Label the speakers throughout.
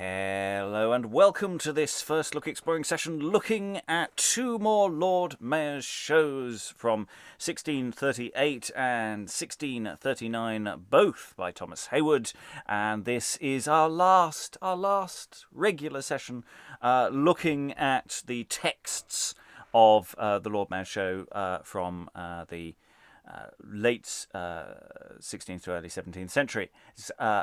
Speaker 1: Hello and welcome to this first look exploring session looking at two more Lord Mayor's shows from 1638 and 1639, both by Thomas Heywood, and this is our last regular session looking at the texts of the Lord Mayor's show from the late 16th to early 17th century.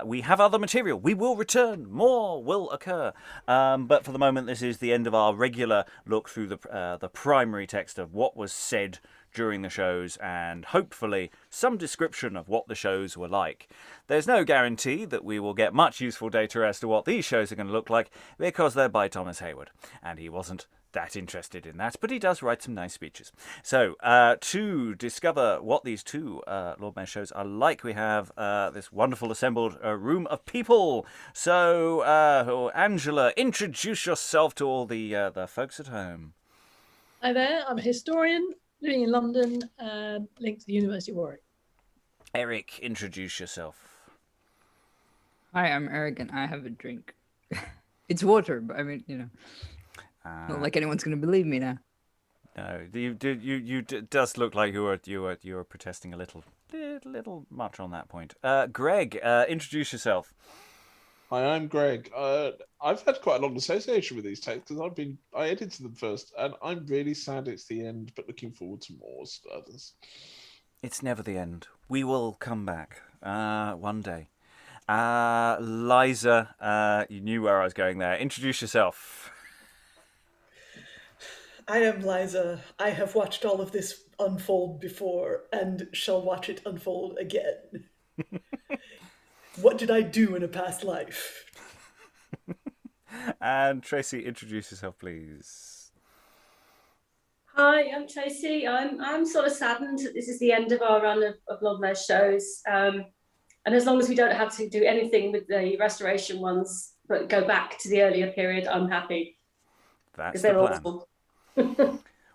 Speaker 1: We have other material. We will return. More will occur. But for the moment, this is the end of our regular look through the primary text of what was said during the shows and hopefully some description of what the shows were like. There's no guarantee that we will get much useful data as to what these shows are going to look like because they're by Thomas Heywood, and he wasn't that interested in that, but he does write some nice speeches. So to discover what these two Lord Mayor shows are like, we have this wonderful assembled room of people. So Angela, introduce yourself to all the folks at home.
Speaker 2: Hi there, I'm a historian living in London, linked to the University of Warwick.
Speaker 1: Eric, introduce yourself.
Speaker 3: Hi, I'm Eric and I have a drink. It's water, but I mean, you know. Not like anyone's going to believe me now.
Speaker 1: No, you does look like you were protesting a little much on that point. Greg, introduce yourself.
Speaker 4: Hi, I'm Greg. I've had quite a long association with these texts because I edited them first, and I'm really sad it's the end, but looking forward to more others.
Speaker 1: It's never the end. We will come back one day. Liza, you knew where I was going there. Introduce yourself.
Speaker 5: I am Liza. I have watched all of this unfold before and shall watch it unfold again. What did I do in a past life?
Speaker 1: And Tracey, introduce yourself, please.
Speaker 6: Hi, I'm Tracey. I'm sort of saddened that this is the end of our run of Lord Mayor's shows. And as long as we don't have to do anything with the restoration ones, but go back to the earlier period, I'm happy.
Speaker 1: That's the plan. Awful.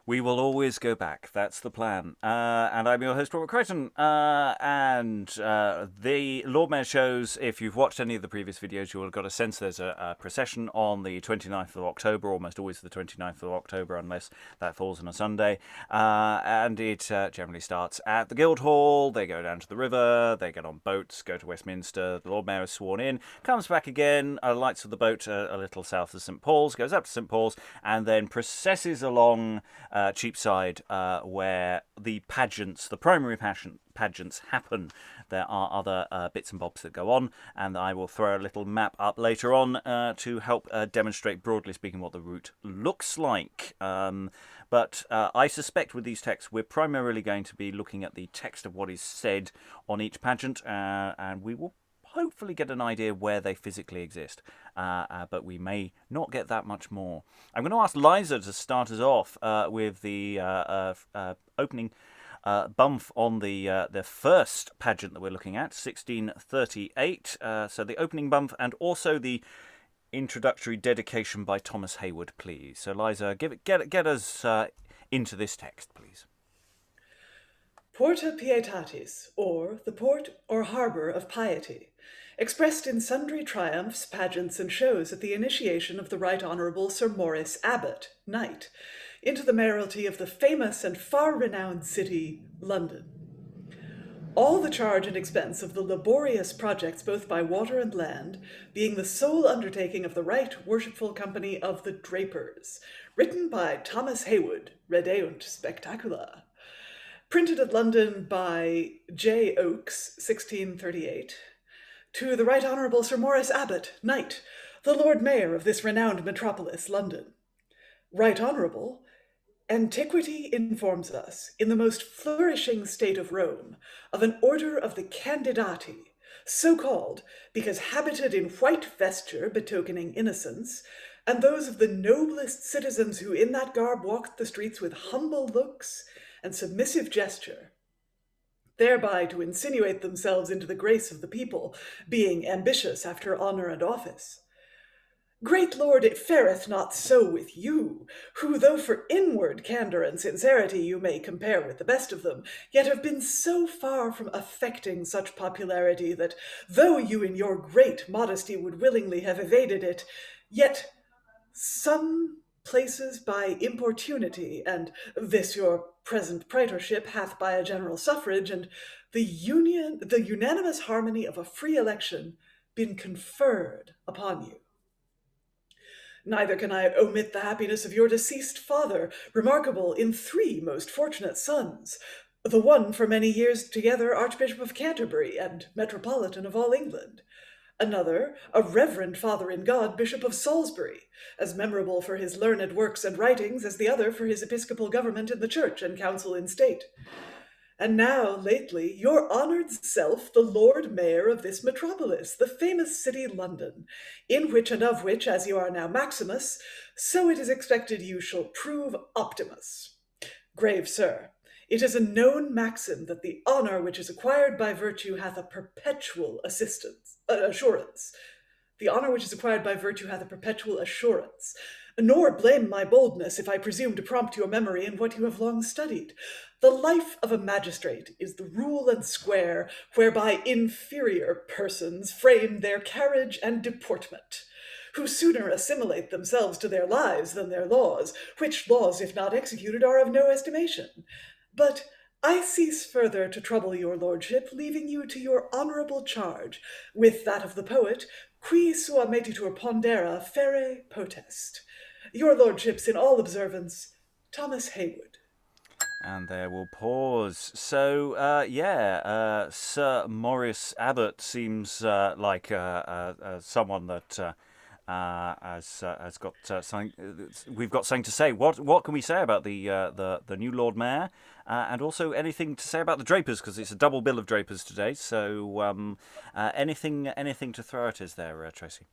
Speaker 1: We will always go back. That's the plan. And I'm your host, Robert Crighton. And the Lord Mayor shows, if you've watched any of the previous videos, you will have got a sense there's a procession on the 29th of October, almost always the 29th of October, unless that falls on a Sunday. And it generally starts at the Guildhall. They go down to the river. They get on boats, go to Westminster. The Lord Mayor is sworn in, comes back again, lights of the boat a little south of St. Paul's, goes up to St. Paul's, and then processes along Cheapside, where the pageants, the primary pageants happen. There are other bits and bobs that go on, and I will throw a little map up later on to help demonstrate, broadly speaking, what the route looks like. But I suspect with these texts, we're primarily going to be looking at the text of what is said on each pageant, and we will hopefully get an idea where they physically exist, but we may not get that much more. I'm going to ask Liza to start us off with the opening bump on the first pageant that we're looking at, 1638. So the opening bump and also the introductory dedication by Thomas Heywood, please. So Liza, get us into this text, please.
Speaker 5: Porta Pietatis, or the port or harbour of piety, expressed in sundry triumphs, pageants, and shows at the initiation of the Right Honourable Sir Maurice Abbot, Knight, into the mayoralty of the famous and far-renowned city, London. All the charge and expense of the laborious projects both by water and land being the sole undertaking of the Right Worshipful Company of the Drapers, written by Thomas Heywood, Redeunt Spectacula, printed at London by J. Oakes, 1638, to the Right Honourable Sir Maurice Abbot, Knight, the Lord Mayor of this renowned metropolis, London. Right Honourable, antiquity informs us, in the most flourishing state of Rome, of an order of the Candidati, so called because habited in white vesture betokening innocence, and those of the noblest citizens who in that garb walked the streets with humble looks and submissive gesture, thereby to insinuate themselves into the grace of the people, being ambitious after honour and office. Great lord, it fareth not so with you, who, though for inward candour and sincerity you may compare with the best of them, yet have been so far from affecting such popularity that, though you in your great modesty would willingly have evaded it, yet some places by importunity, and this your present praetorship hath by a general suffrage, and the unanimous harmony of a free election, been conferred upon you. Neither can I omit the happiness of your deceased father, remarkable in 3 most fortunate sons, the one for many years together Archbishop of Canterbury and Metropolitan of all England, another a reverend father in God, Bishop of Salisbury, as memorable for his learned works and writings as the other for his episcopal government in the church and council in state. And now, lately, your honoured self, the Lord Mayor of this metropolis, the famous city London, in which and of which, as you are now Maximus, so it is expected you shall prove Optimus. Grave sir, it is a known maxim that the honour which is acquired by virtue hath a perpetual assurance. The honour which is acquired by virtue hath a perpetual assurance. Nor blame my boldness if I presume to prompt your memory in what you have long studied. The life of a magistrate is the rule and square whereby inferior persons frame their carriage and deportment, who sooner assimilate themselves to their lives than their laws, which laws, if not executed, are of no estimation. But I cease further to trouble your lordship, leaving you to your honourable charge, with that of the poet, qui sua metitur pondera ferre potest. Your lordships in all observance, Thomas Heywood.
Speaker 1: And there we'll pause. So, Sir Maurice Abbott seems like someone that has got something. We've got something to say. What can we say about the new Lord Mayor, and also anything to say about the Drapers, because it's a double bill of Drapers today. So, anything to throw at us there, Tracey?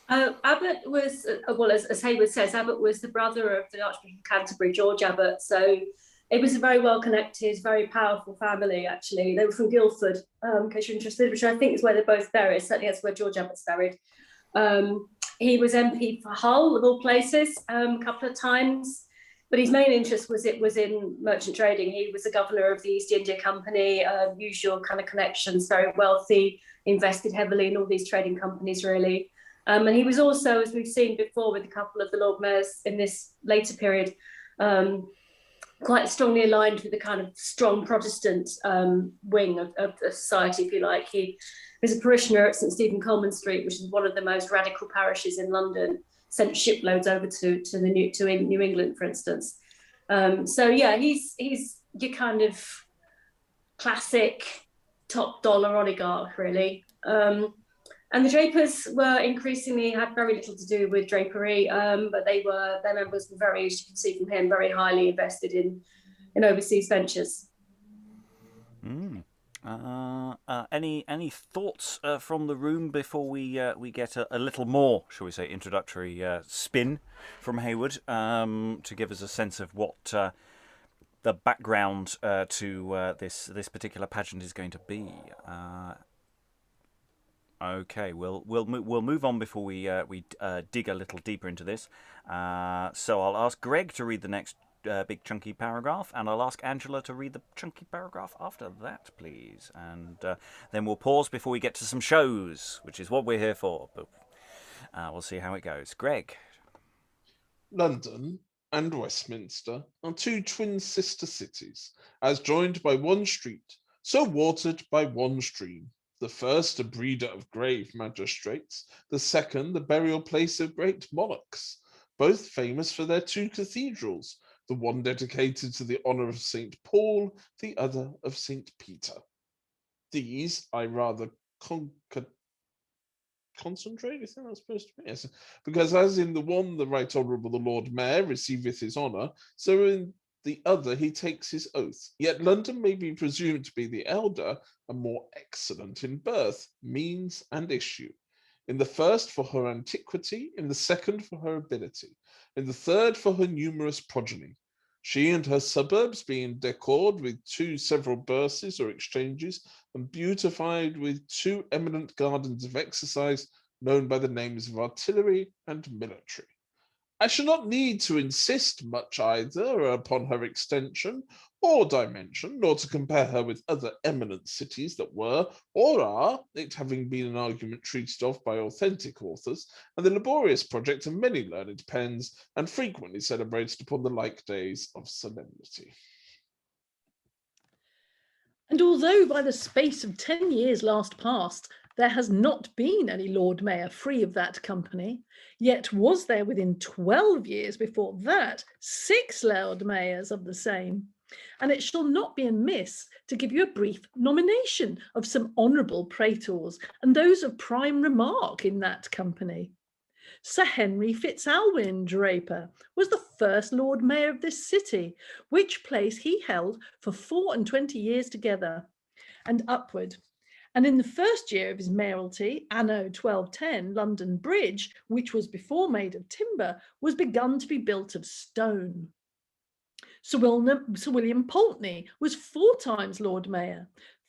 Speaker 6: Abbott was, as Heywood says, Abbott was the brother of the Archbishop of Canterbury, George Abbott. So it was a very well-connected, very powerful family, actually. They were from Guildford, in case you're interested, which I think is where they're both buried. Certainly that's where George Abbott's buried. He was MP for Hull, of all places, a couple of times. But his main interest was in merchant trading. He was the governor of the East India Company, usual kind of connections, very wealthy, invested heavily in all these trading companies, really. And he was also, as we've seen before with a couple of the Lord Mayors in this later period, quite strongly aligned with the kind of strong Protestant wing of society, if you like. He was a parishioner at St Stephen Coleman Street, which is one of the most radical parishes in London, sent shiploads over to New England, for instance. He's your kind of classic top dollar oligarch, really. And the Drapers had very little to do with drapery, but their members were very, as you can see from him, very highly invested in overseas ventures.
Speaker 1: Any thoughts from the room before we get a little more, shall we say, introductory spin from Heywood to give us a sense of what the background to this particular pageant is going to be? Okay, we'll move on before we dig a little deeper into this. So I'll ask Greg to read the next big chunky paragraph, and I'll ask Angela to read the chunky paragraph after that, please. And then we'll pause before we get to some shows, which is what we're here for. But we'll see how it goes. Greg.
Speaker 4: London and Westminster are 2 twin sister cities, as joined by one street, so watered by one stream. The first a breeder of grave magistrates, the second the burial place of great monarchs, both famous for their 2 cathedrals, the one dedicated to the honour of St. Paul, the other of St. Peter. These I rather concentrate, is that not supposed to be? Yes, because as in the one the Right Honourable the Lord Mayor receiveth his honour, so in the other he takes his oath. Yet London may be presumed to be the elder and more excellent in birth, means, and issue. In the first for her antiquity, in the second for her ability, in the third for her numerous progeny. She and her suburbs being decored with 2 several burses or exchanges, and beautified with 2 eminent gardens of exercise, known by the names of artillery and military. I shall not need to insist much either upon her extension or dimension, nor to compare her with other eminent cities that were or are, it having been an argument treated of by authentic authors, and the laborious project of many learned pens, and frequently celebrated upon the like days of solemnity.
Speaker 2: And although by the space of 10 years last past, there has not been any Lord Mayor free of that company, yet was there within 12 years before that 6 Lord Mayors of the same. And it shall not be amiss to give you a brief nomination of some honourable praetors and those of prime remark in that company. Sir Henry Fitzalwyn Draper was the first Lord Mayor of this city, which place he held for 24 years together and upward. And in the first year of his mayoralty, anno 1210, London Bridge, which was before made of timber, was begun to be built of stone. Sir William Pulteney was 4 times Lord Mayor.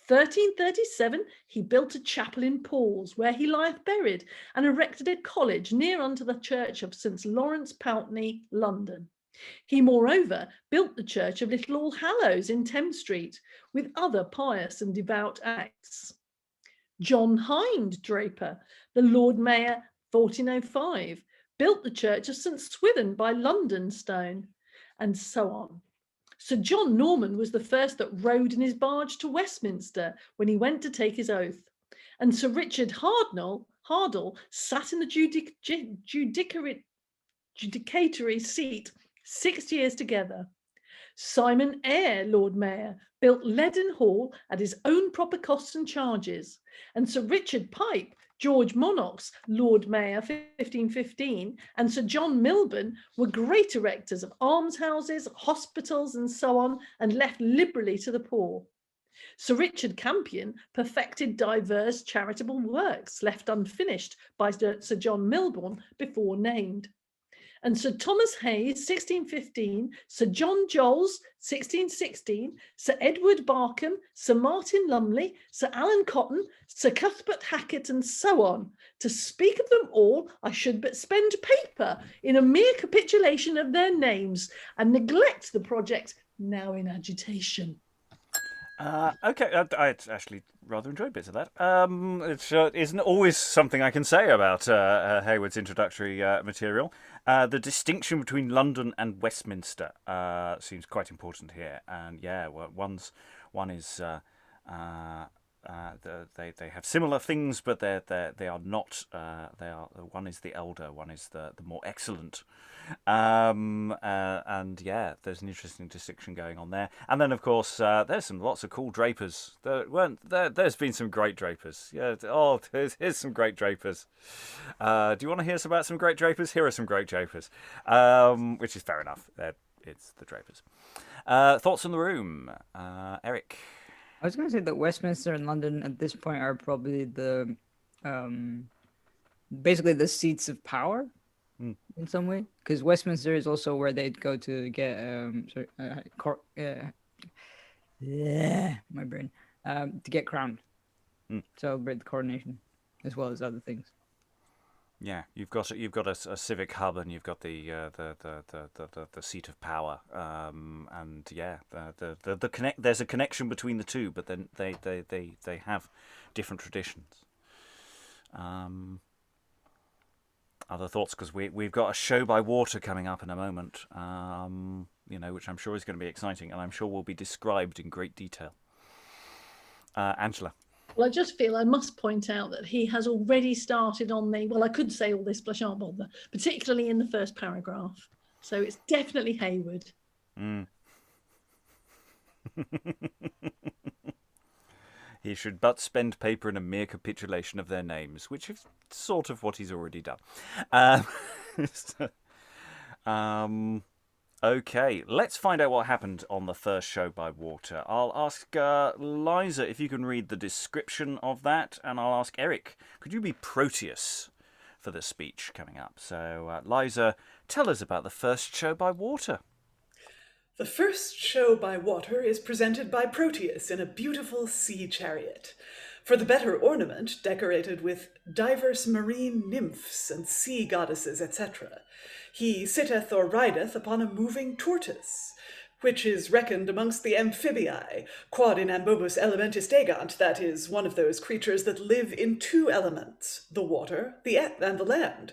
Speaker 2: 1337, he built a chapel in Paul's, where he lieth buried, and erected a college near unto the church of St. Lawrence Pountney, London. He, moreover, built the church of Little All Hallows in Thames Street, with other pious and devout acts. John Hind Draper, the Lord Mayor, 1405, built the church of St. Swithin by London Stone, and so on. Sir John Norman was the first that rode in his barge to Westminster when he went to take his oath, and Sir Richard Hardle sat in the judicatory seat 6 years together. Simon Eyre, Lord Mayor, built Leaden Hall at his own proper costs and charges, and Sir Richard Pipe, George Monarch's Lord Mayor 1515, and Sir John Milburn were great erectors of almshouses, hospitals, and so on, and left liberally to the poor. Sir Richard Campion perfected divers charitable works left unfinished by Sir John Milburn before named. And Sir Thomas Hayes, 1615, Sir John Joles, 1616, Sir Edward Barkham, Sir Martin Lumley, Sir Alan Cotton, Sir Cuthbert Hackett, and so on. To speak of them all, I should but spend paper in a mere capitulation of their names, and neglect the project now in agitation.
Speaker 1: Okay, I actually rather enjoyed bits of that. It isn't always something I can say about Heywood's introductory material. The distinction between London and Westminster seems quite important here, and yeah, one is they have similar things, but they are not. One is the elder, one is the more excellent. And yeah, there's an interesting distinction going on there. And then, of course, there's lots of cool drapers. There's been some great drapers. Yeah. Oh, here's some great drapers. Do you want to hear about some great drapers? Here are some great drapers. Which is fair enough. It's the drapers. Thoughts in the room, Eric?
Speaker 3: I was going to say that Westminster and London at this point are probably the basically the seats of power. In some way, because Westminster is also where they'd go to get my brain to get crowned, celebrate the coronation, as well as other things.
Speaker 1: Yeah, you've got a civic hub, and you've got the seat of power, and yeah, there's a connection between the two, but then they have different traditions. Other thoughts, because we've got a show by water coming up in a moment, which I'm sure is going to be exciting, and I'm sure will be described in great detail. Angela.
Speaker 2: Well, I just feel I must point out that he has already started on I could say all this, but I shan't bother, particularly in the first paragraph. So it's definitely Heywood.
Speaker 1: He should but spend paper in a mere capitulation of their names, which is sort of what he's already done. Okay, let's find out what happened on the first show by water. I'll ask Liza if you can read the description of that, and I'll ask Eric, could you be Proteus for the speech coming up? So, Liza, tell us about the first show by water.
Speaker 5: The first show by water is presented by Proteus in a beautiful sea chariot. for the better ornament decorated with diverse marine nymphs and sea goddesses, etc. He sitteth or rideth upon a moving tortoise, which is reckoned amongst the amphibii, quod in ambobus elementis degant, that is, one of those creatures that live in two elements, the water and the land,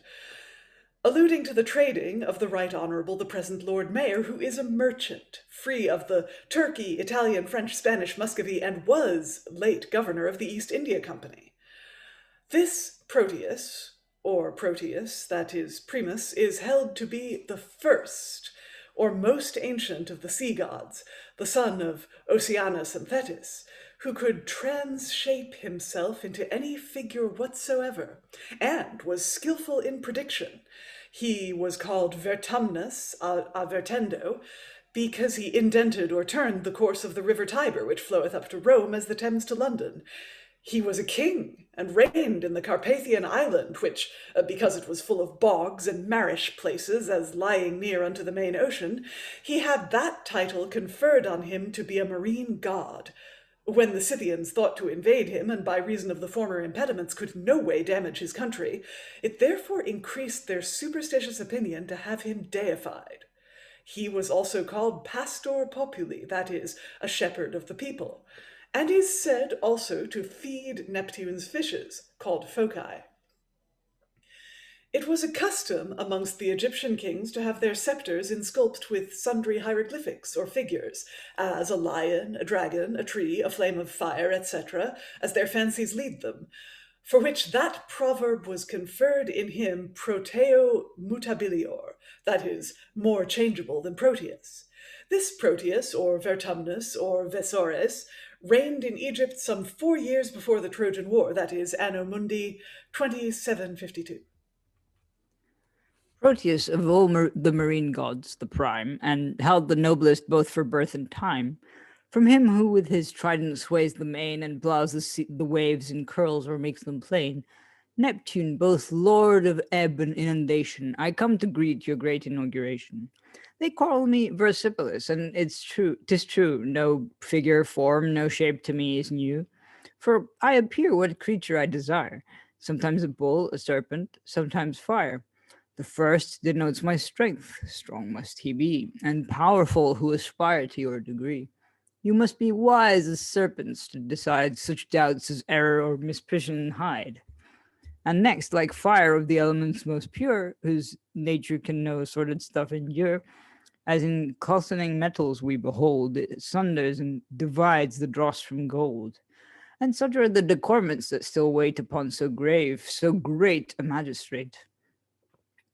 Speaker 5: alluding to the trading of the Right Honourable the present Lord Mayor, who is a merchant, free of the Turkey, Italian, French, Spanish, Muscovy, and was late governor of the East India Company. This Proteus, or Proteus, that is Primus, is held to be the first, or most ancient of the sea gods, the son of Oceanus and Thetis, who could transhape himself into any figure whatsoever, and was skillful in prediction. He was called Vertumnus avertendo, because he indented or turned the course of the river Tiber, which floweth up to Rome as the Thames to London. He was a king, and reigned in the Carpathian island, which, because it was full of bogs and marish places, as lying near unto the main ocean, he had that title conferred on him to be a marine god. When the Scythians thought to invade him, and by reason of the former impediments could no way damage his country, it therefore increased their superstitious opinion to have him deified. He was also called Pastor Populi, that is, a shepherd of the people, and is said also to feed Neptune's fishes, called Phocae. It was a custom amongst the Egyptian kings to have their scepters insculped with sundry hieroglyphics or figures, as a lion, a dragon, a tree, a flame of fire, etc., as their fancies lead them, for which that proverb was conferred in him proteo mutabilior, that is, more changeable than Proteus. This Proteus, or Vertumnus, or Vesores, reigned in Egypt some 4 years before the Trojan War, that is, Anno Mundi 2752.
Speaker 3: Proteus, of all the marine gods, the prime, and held the noblest both for birth and time, from him who with his trident sways the main and plows the waves in curls or makes them plain, Neptune, both lord of ebb and inundation, I come to greet your great inauguration. They call me Versipilus, and 'tis true, no figure, form, no shape to me is new, for I appear what creature I desire, sometimes a bull, a serpent, sometimes fire. The first denotes my strength, strong must he be, and powerful who aspire to your degree. You must be wise as serpents to decide such doubts as error or misprision hide. And next, like fire of the elements most pure, whose nature can no sordid stuff endure, as in calcining metals we behold, it sunders and divides the dross from gold. And such are the decorments that still wait upon so grave, so great a magistrate.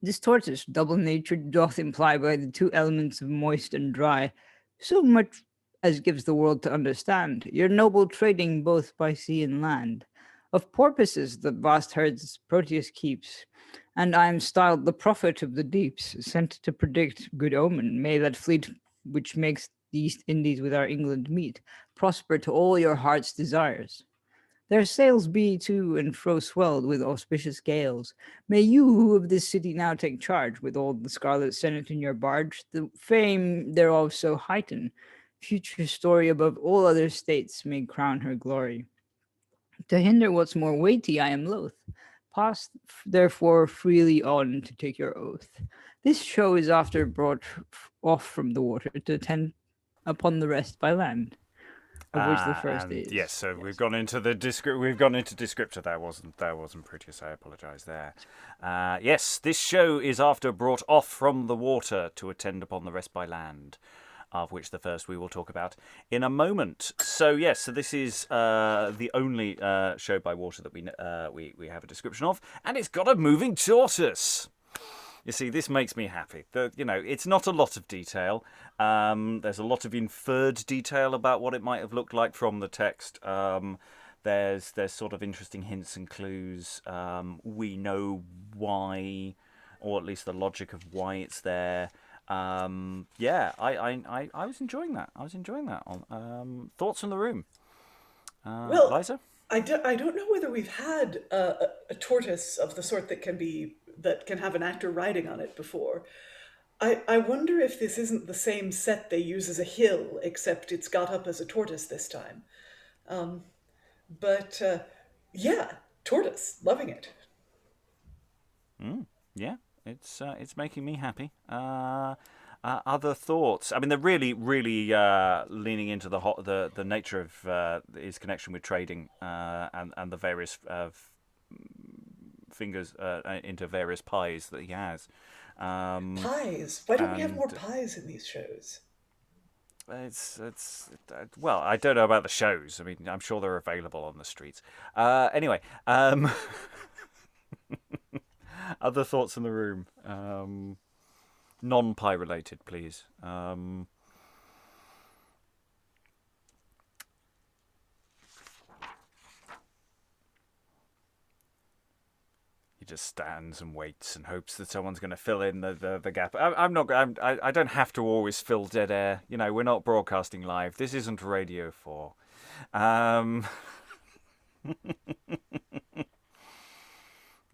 Speaker 3: This tortoise, double-natured, doth imply by the two elements of moist and dry, so much as gives the world to understand, your noble trading both by sea and land. Of porpoises the vast herds Proteus keeps, and I am styled the prophet of the deeps, sent to predict good omen. May that fleet which makes the East Indies with our England meet, prosper to all your heart's desires. Their sails be to and fro swelled with auspicious gales. May you, who of this city now take charge, with all the scarlet senate in your barge, the fame thereof so heighten, future story above all other states may crown her glory. To hinder what's more weighty I am loath. Pass therefore freely on to take your oath. This show is after brought off from the water to attend upon the rest by land. Of which the first is.
Speaker 1: Yes, so we've gone into the descriptor. That wasn't Proteus. I apologise there. Yes, this show is after brought off from the water to attend upon the rest by land, of which the first we will talk about in a moment. So yes, so this is the only show by water that we have a description of, and it's got a moving tortoise. You see, this makes me happy. It's not a lot of detail. There's a lot of inferred detail about what it might have looked like from the text. There's sort of interesting hints and clues. We know why, or at least the logic of why it's there. I was enjoying that. Thoughts from the room?
Speaker 5: Well,
Speaker 1: Liza?
Speaker 5: I don't know whether we've had a tortoise of the sort that can have an actor riding on it before. I wonder if this isn't the same set they use as a hill, except it's got up as a tortoise this time. But Yeah, tortoise, loving it.
Speaker 1: Yeah, it's making me happy. Other thoughts? I mean, they're really, really leaning into the nature of his connection with trading and the various fingers into various pies that he has.
Speaker 5: Pies. Why don't we have more pies in these shows?
Speaker 1: It's well, I don't know about the shows. I mean, I'm sure they're available on the streets. Anyway, other thoughts in the room. Non-pie related, please. He just stands and waits and hopes that someone's going to fill in the gap. I don't have to always fill dead air. You know, we're not broadcasting live. This isn't Radio 4.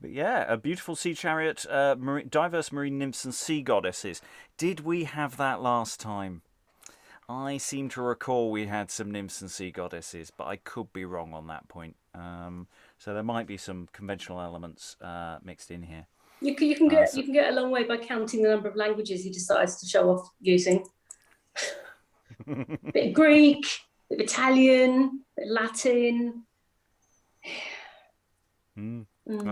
Speaker 1: But yeah, a beautiful sea chariot, diverse marine nymphs and sea goddesses. Did we have that last time? I seem to recall we had some nymphs and sea goddesses, but I could be wrong on that point. So there might be some conventional elements mixed in here.
Speaker 6: You can get a long way by counting the number of languages he decides to show off using. Bit of Greek, bit of Italian, bit of Latin.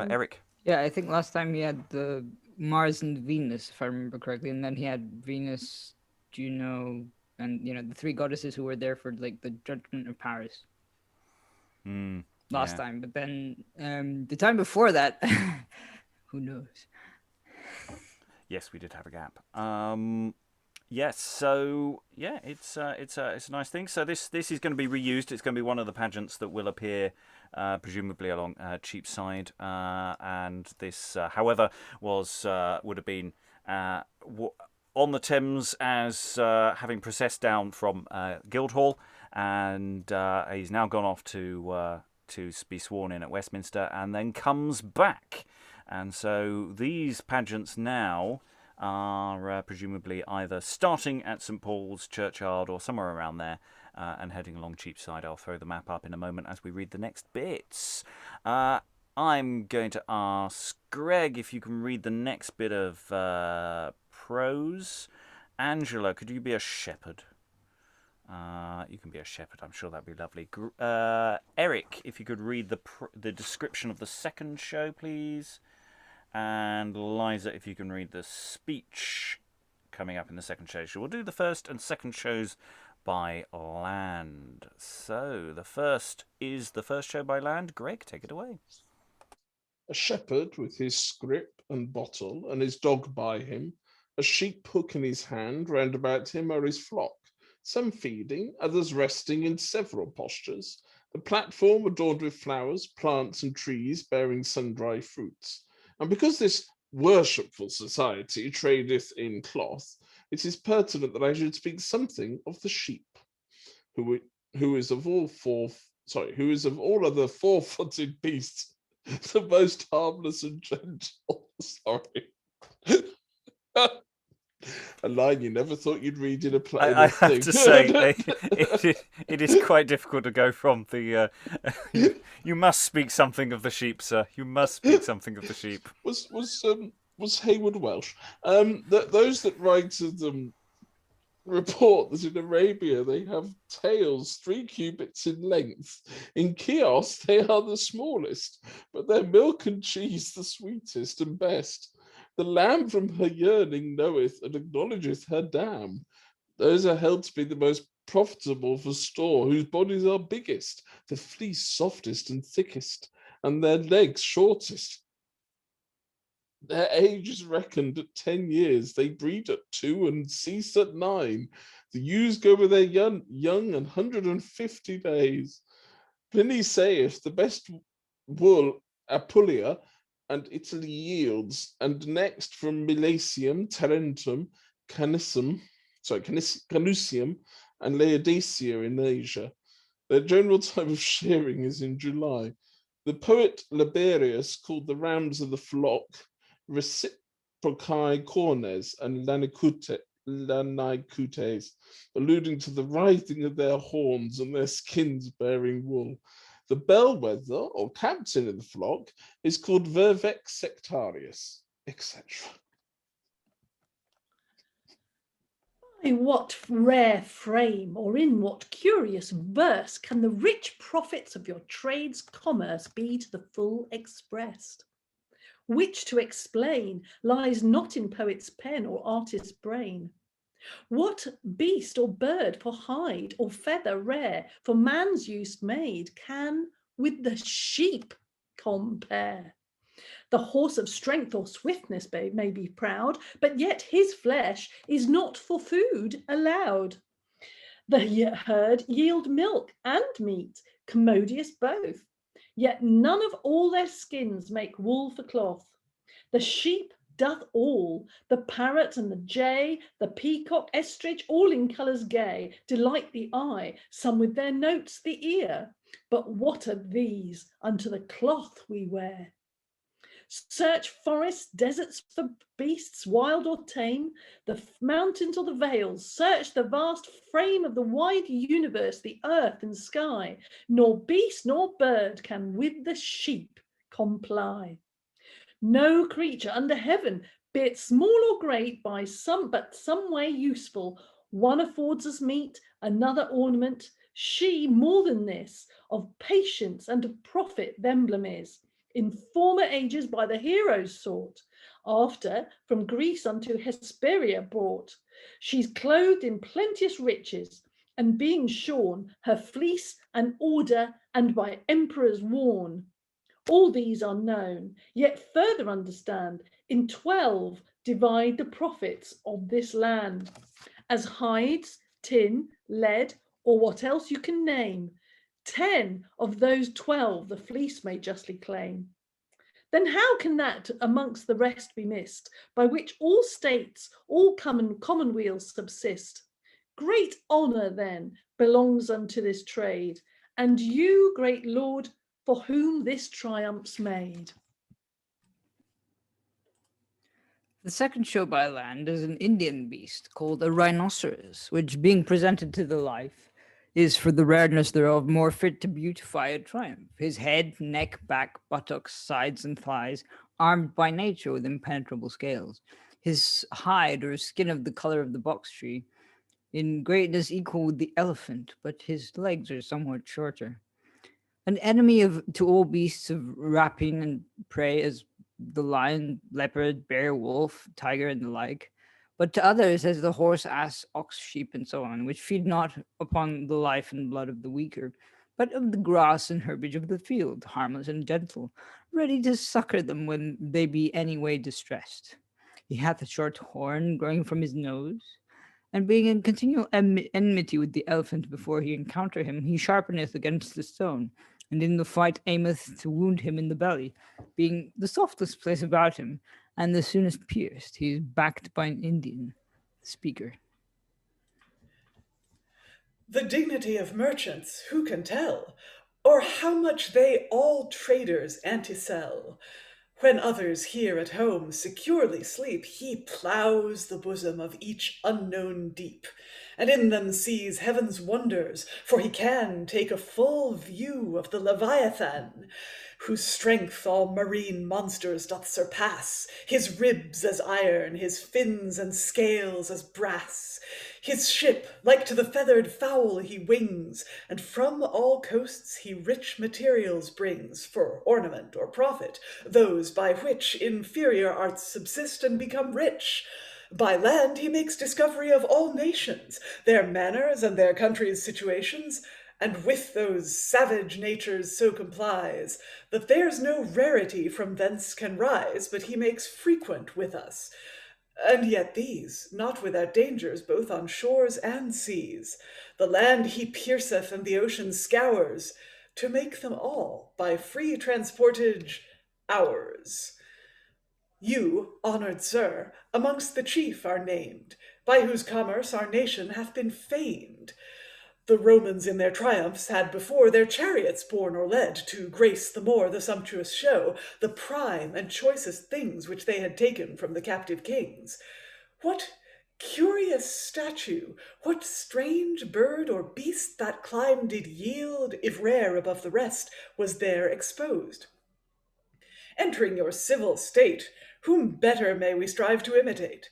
Speaker 1: Eric?
Speaker 3: Yeah, I think last time he had the Mars and Venus, if I remember correctly, and then he had Venus, Juno, and the three goddesses who were there for like the Judgment of Paris. Last time, but then the time before that, who knows?
Speaker 1: Yes, we did have a gap. Yes, so yeah, it's a nice thing. So this is going to be reused. It's going to be one of the pageants that will appear, presumably along Cheapside, and this, however, would have been on the Thames as having processed down from Guildhall, and he's now gone off to be sworn in at Westminster, and then comes back. And so these pageants now are presumably either starting at St Paul's Churchyard or somewhere around there and heading along Cheapside. I'll throw the map up in a moment as we read the next bits. I'm going to ask Greg if you can read the next bit of prose. Angela, could you be a shepherd? You can be a shepherd. I'm sure that'd be lovely. Eric, if you could read the description of the second show, please. And Liza, if you can read the speech coming up in the second show. So we'll do the first and second shows by land. So the first is the first show by land. Greg, take it away.
Speaker 4: A shepherd with his scrip and bottle and his dog by him, a sheep hook in his hand, round about him are his flock, some feeding, others resting in several postures, the platform adorned with flowers, plants and trees bearing sundry fruits. And because this worshipful society tradeth in cloth, it is pertinent that I should speak something of the sheep, who is of all other four-footed beasts the most harmless and gentle. Sorry. A line you never thought you'd read in a play.
Speaker 1: I have to say, it is quite difficult to go from the. You must speak something of the sheep, sir. You must speak something of the sheep.
Speaker 4: Was Heywood Welsh? Those that write of them report that in Arabia they have tails 3 cubits in length. In Chios they are the smallest, but their milk and cheese the sweetest and best. The lamb from her yearning knoweth and acknowledgeth her dam. Those are held to be the most profitable for store, whose bodies are biggest, the fleece softest and thickest, and their legs shortest. Their age is reckoned at 10 years. They breed at 2 and cease at 9. The ewes go with their young 150 days. Pliny saith the best wool Apulia and Italy yields, and next from Milesium, Tarentum, Canusium, and Laodicea in Asia. Their general time of shearing is in July. The poet Liberius called the rams of the flock reciprocae cornes and lanicutes, alluding to the writhing of their horns and their skins bearing wool. The bellwether, or captain in the flock, is called Vervex Sectarius, etc.
Speaker 2: By what rare frame, or in what curious verse, can the rich profits of your trade's commerce be to the full expressed? Which to explain lies not in poet's pen or artist's brain. What beast or bird for hide or feather rare, for man's use made, can with the sheep compare? The horse of strength or swiftness may be proud, but yet his flesh is not for food allowed. The herd yield milk and meat, commodious both, yet none of all their skins make wool for cloth. The sheep doth all, the parrot and the jay, the peacock, ostrich, all in colours gay, delight the eye, some with their notes the ear. But what are these unto the cloth we wear? Search forests, deserts for beasts, wild or tame, the mountains or the vales, search the vast frame of the wide universe, the earth and sky, nor beast nor bird can with the sheep comply. No creature under heaven, be it small or great, but some way useful, one affords us meat, another ornament, she more than this, of patience and of profit the emblem is. In former ages by the heroes sought, after from Greece unto Hesperia brought. She's clothed in plenteous riches, and being shorn, her fleece and order, and by emperors worn. All these are known, yet further understand, in 12 divide the profits of this land, as hides, tin, lead, or what else you can name. 10 of those 12 the fleece may justly claim. Then how can that amongst the rest be missed, by which all states, all commonweals subsist? Great honour then belongs unto this trade, and you, great lord, for whom this triumph's made.
Speaker 3: The second show by land is an Indian beast called a rhinoceros, which being presented to the life, is for the rareness thereof more fit to beautify a triumph. His head, neck, back, buttocks, sides, and thighs, armed by nature with impenetrable scales. His hide or skin of the color of the box tree, in greatness equal with the elephant, but his legs are somewhat shorter. An enemy to all beasts of rapine and prey as the lion, leopard, bear, wolf, tiger, and the like, but to others as the horse, ass, ox, sheep, and so on, which feed not upon the life and blood of the weaker, but of the grass and herbage of the field, harmless and gentle, ready to succor them when they be any way distressed. He hath a short horn growing from his nose, and being in continual enmity with the elephant before he encounter him, he sharpeneth against the stone, and in the fight aimeth to wound him in the belly, being the softest place about him, and the soonest pierced. He is backed by an Indian speaker.
Speaker 5: The dignity of merchants, who can tell? Or how much they all traders anti-sell? When others here at home securely sleep, he ploughs the bosom of each unknown deep, and in them sees heaven's wonders, for he can take a full view of the Leviathan, whose strength all marine monsters doth surpass, his ribs as iron, his fins and scales as brass. His ship, like to the feathered fowl he wings, and from all coasts he rich materials brings, for ornament or profit, those by which inferior arts subsist and become rich. By land he makes discovery of all nations, their manners and their countries' situations, and with those savage natures so complies, that there's no rarity from thence can rise, but he makes frequent with us. And yet these, not without dangers, both on shores and seas. The land he pierceth and the ocean scours, to make them all, by free transportage, ours. You, honoured sir, amongst the chief are named, by whose commerce our nation hath been famed. The Romans in their triumphs had before their chariots borne or led, to grace the more the sumptuous show, the prime and choicest things which they had taken from the captive kings. What Curious statue, what strange bird or beast that clime did yield, if rare above the rest, was there exposed? Entering your civil state, whom better may we strive to imitate?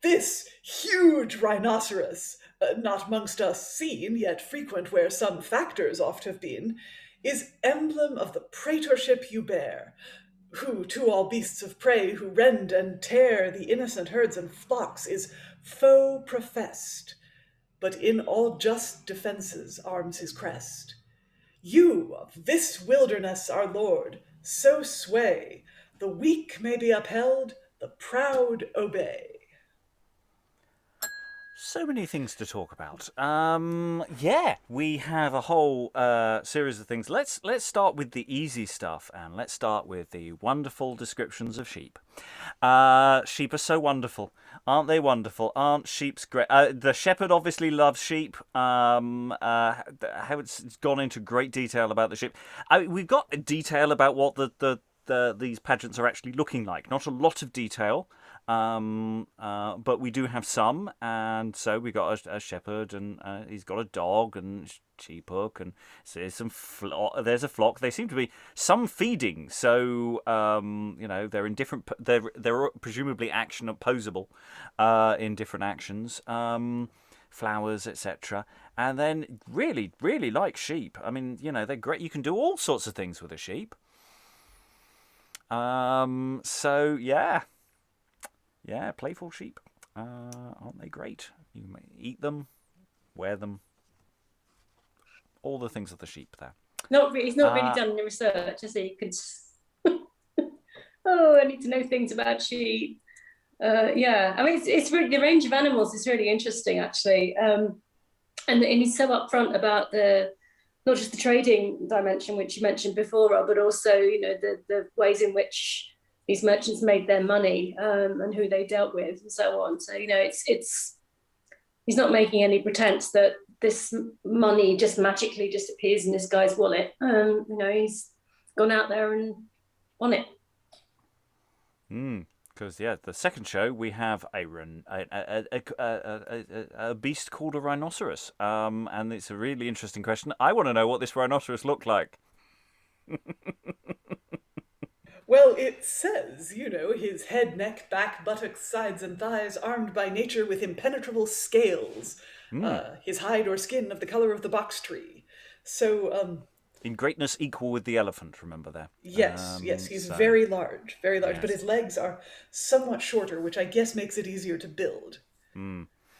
Speaker 5: This huge rhinoceros, not mongst us seen, yet frequent where some factors oft have been, is emblem of the praetorship you bear, who to all beasts of prey who rend and tear the innocent herds and flocks is foe professed, but in all just defences arms his crest. You of this wilderness are lord, so sway, the weak may be upheld, the proud obey.
Speaker 1: So many things to talk about. We have a whole series of things. Let's start with the easy stuff, and let's start with the wonderful descriptions of sheep. Sheep are so wonderful, aren't they? Wonderful, aren't sheep's great? The shepherd obviously loves sheep. How it's gone into great detail about the sheep. We've got detail about what these pageants are actually looking like. Not a lot of detail. But we do have some, and so we got a shepherd, and he's got a dog and sheep hook, and so there's a flock. They seem to be some feeding, so they're in different. They're presumably action opposable, in different actions. Flowers, etc. And then really, really like sheep. I mean, they're great. You can do all sorts of things with a sheep. Yeah, playful sheep. Aren't they great? You may eat them, wear them, all the things of the sheep there.
Speaker 6: He's not really done any research, has he? I need to know things about sheep. I mean, it's really, the range of animals is really interesting, actually. And he's so upfront about not just the trading dimension, which you mentioned before, Rob, but also, the ways in which these merchants made their money, and who they dealt with, and so on. So he's not making any pretense that this money just magically just appears in this guy's wallet. He's gone out there and won it.
Speaker 1: Because the second show we have a beast called a rhinoceros, and it's a really interesting question. I want to know what this rhinoceros looked like.
Speaker 5: Well, it says, his head, neck, back, buttocks, sides, and thighs armed by nature with impenetrable scales, his hide or skin of the color of the box tree. So,
Speaker 1: in greatness equal with the elephant, remember there.
Speaker 5: Yes, he's very large, yes. But his legs are somewhat shorter, which I guess makes it easier to build.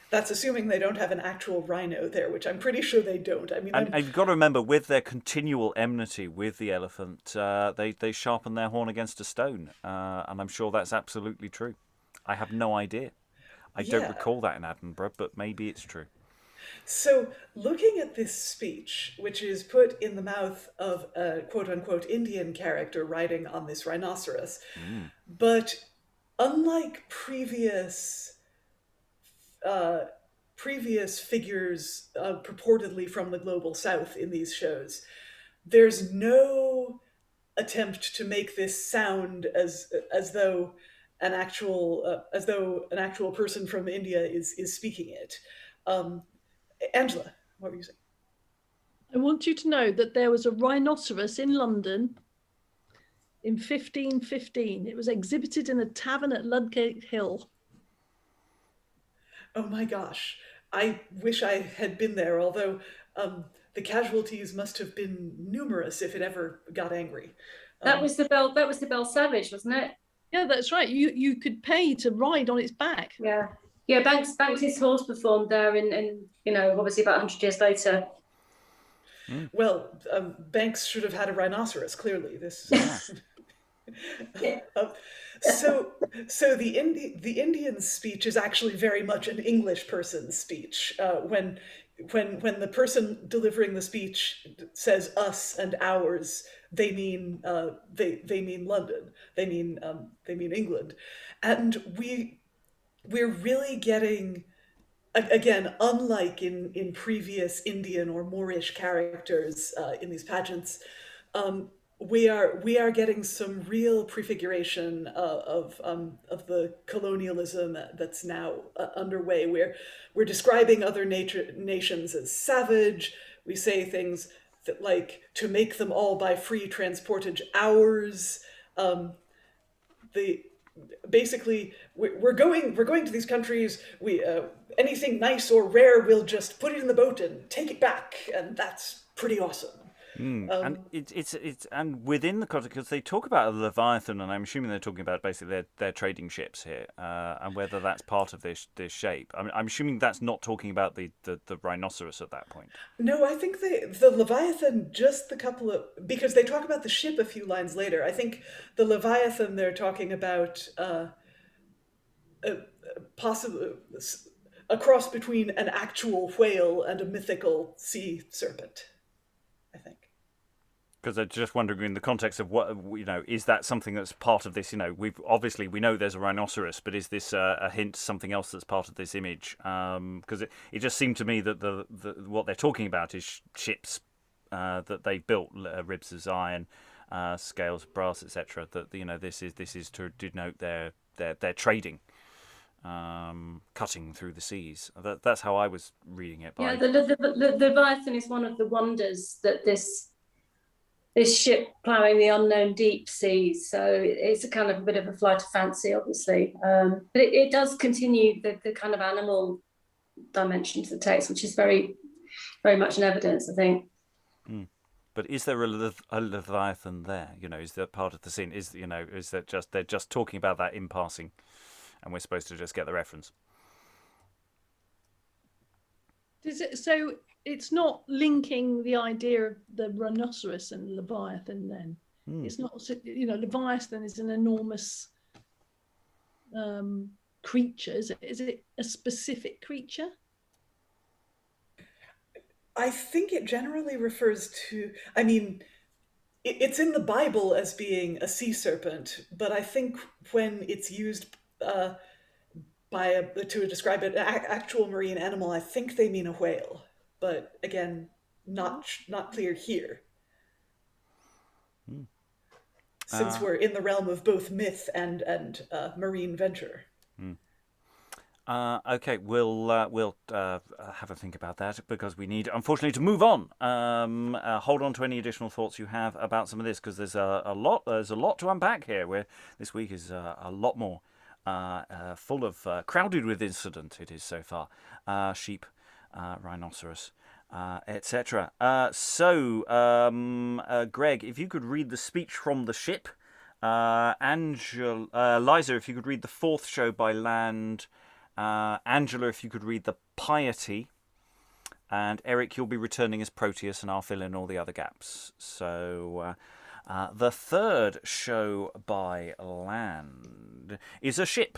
Speaker 5: That's assuming they don't have an actual rhino there, which I'm pretty sure they don't. I mean,
Speaker 1: and you've got to remember, with their continual enmity with the elephant, they sharpen their horn against a stone, and I'm sure that's absolutely true. I have no idea. I don't recall that in Edinburgh, but maybe it's true.
Speaker 5: So, looking at this speech, which is put in the mouth of a quote-unquote Indian character riding on this rhinoceros, but unlike previous figures purportedly from the global south in these shows, there's no attempt to make this sound as though an actual person from India is speaking it. Angela, what were you saying?
Speaker 2: I want you to know that there was a rhinoceros in London in 1515. It was exhibited in a tavern at Ludgate Hill.
Speaker 5: Oh my gosh, I wish I had been there, although the casualties must have been numerous if it ever got angry.
Speaker 6: That was the Bell Savage, wasn't it?
Speaker 2: Yeah, that's right. You could pay to ride on its back.
Speaker 6: Yeah. Banks's horse performed there in obviously about 100 years later.
Speaker 5: Well, Banks should have had a rhinoceros, clearly. This. So the Indian speech is actually very much an English person's speech. When the person delivering the speech says us and ours, they mean London. They mean England, and we're really getting, again, unlike in previous Indian or Moorish characters in these pageants, we are getting some real prefiguration of the colonialism that's now underway. We're describing other nations as savage. We say things that, like, to make them all by free transportage ours. The Basically, we're going to these countries. We anything nice or rare, we'll just put it in the boat and take it back, and that's pretty awesome.
Speaker 1: And it's and within the context, because they talk about a Leviathan, and I'm assuming they're talking about basically their trading ships here, and whether that's part of this shape. I'm assuming that's not talking about the rhinoceros at that point.
Speaker 5: No, I think the Leviathan, just the couple of, because they talk about the ship a few lines later. I think the Leviathan they're talking about possibly a cross between an actual whale and a mythical sea serpent, I think.
Speaker 1: Because I'm just wondering, in the context of what, is that something that's part of this? We know there's a rhinoceros, but is this a hint to something else that's part of this image? Because it just seemed to me that the what they're talking about is ships that they built, ribs of iron, scales of brass, etc. That this is to denote their trading, cutting through the seas. That's how I was reading it.
Speaker 6: Yeah, the Leviathan is one of the wonders that this ship ploughing the unknown deep seas. So it's a kind of a bit of a flight of fancy, obviously. But it does continue the kind of animal dimension to the text, which is very, very much in evidence, I think.
Speaker 1: But is there a Leviathan there? Is that part of the scene? Is that just they're just talking about that in passing, and we're supposed to just get the reference?
Speaker 2: So it's not linking the idea of the rhinoceros and Leviathan then. It's not, Leviathan is an enormous creature. Is it a specific creature?
Speaker 5: I think it generally refers to, it's in the Bible as being a sea serpent, but I think when it's used to describe an actual marine animal, I think they mean a whale. But again, not clear here. Since we're in the realm of both myth and marine venture.
Speaker 1: Okay, we'll have a think about that, because we need, unfortunately, to move on. Hold on to any additional thoughts you have about some of this, because there's a lot to unpack here. This week is a lot more full of crowded with incident. It is so far. Sheep, rhinoceros, etc. Greg, if you could read the speech from the ship. Liza, if you could read the fourth show by land. Angela, if you could read the Piety. And Eric, you'll be returning as Proteus, and I'll fill in all the other gaps. So the third show by land is a ship,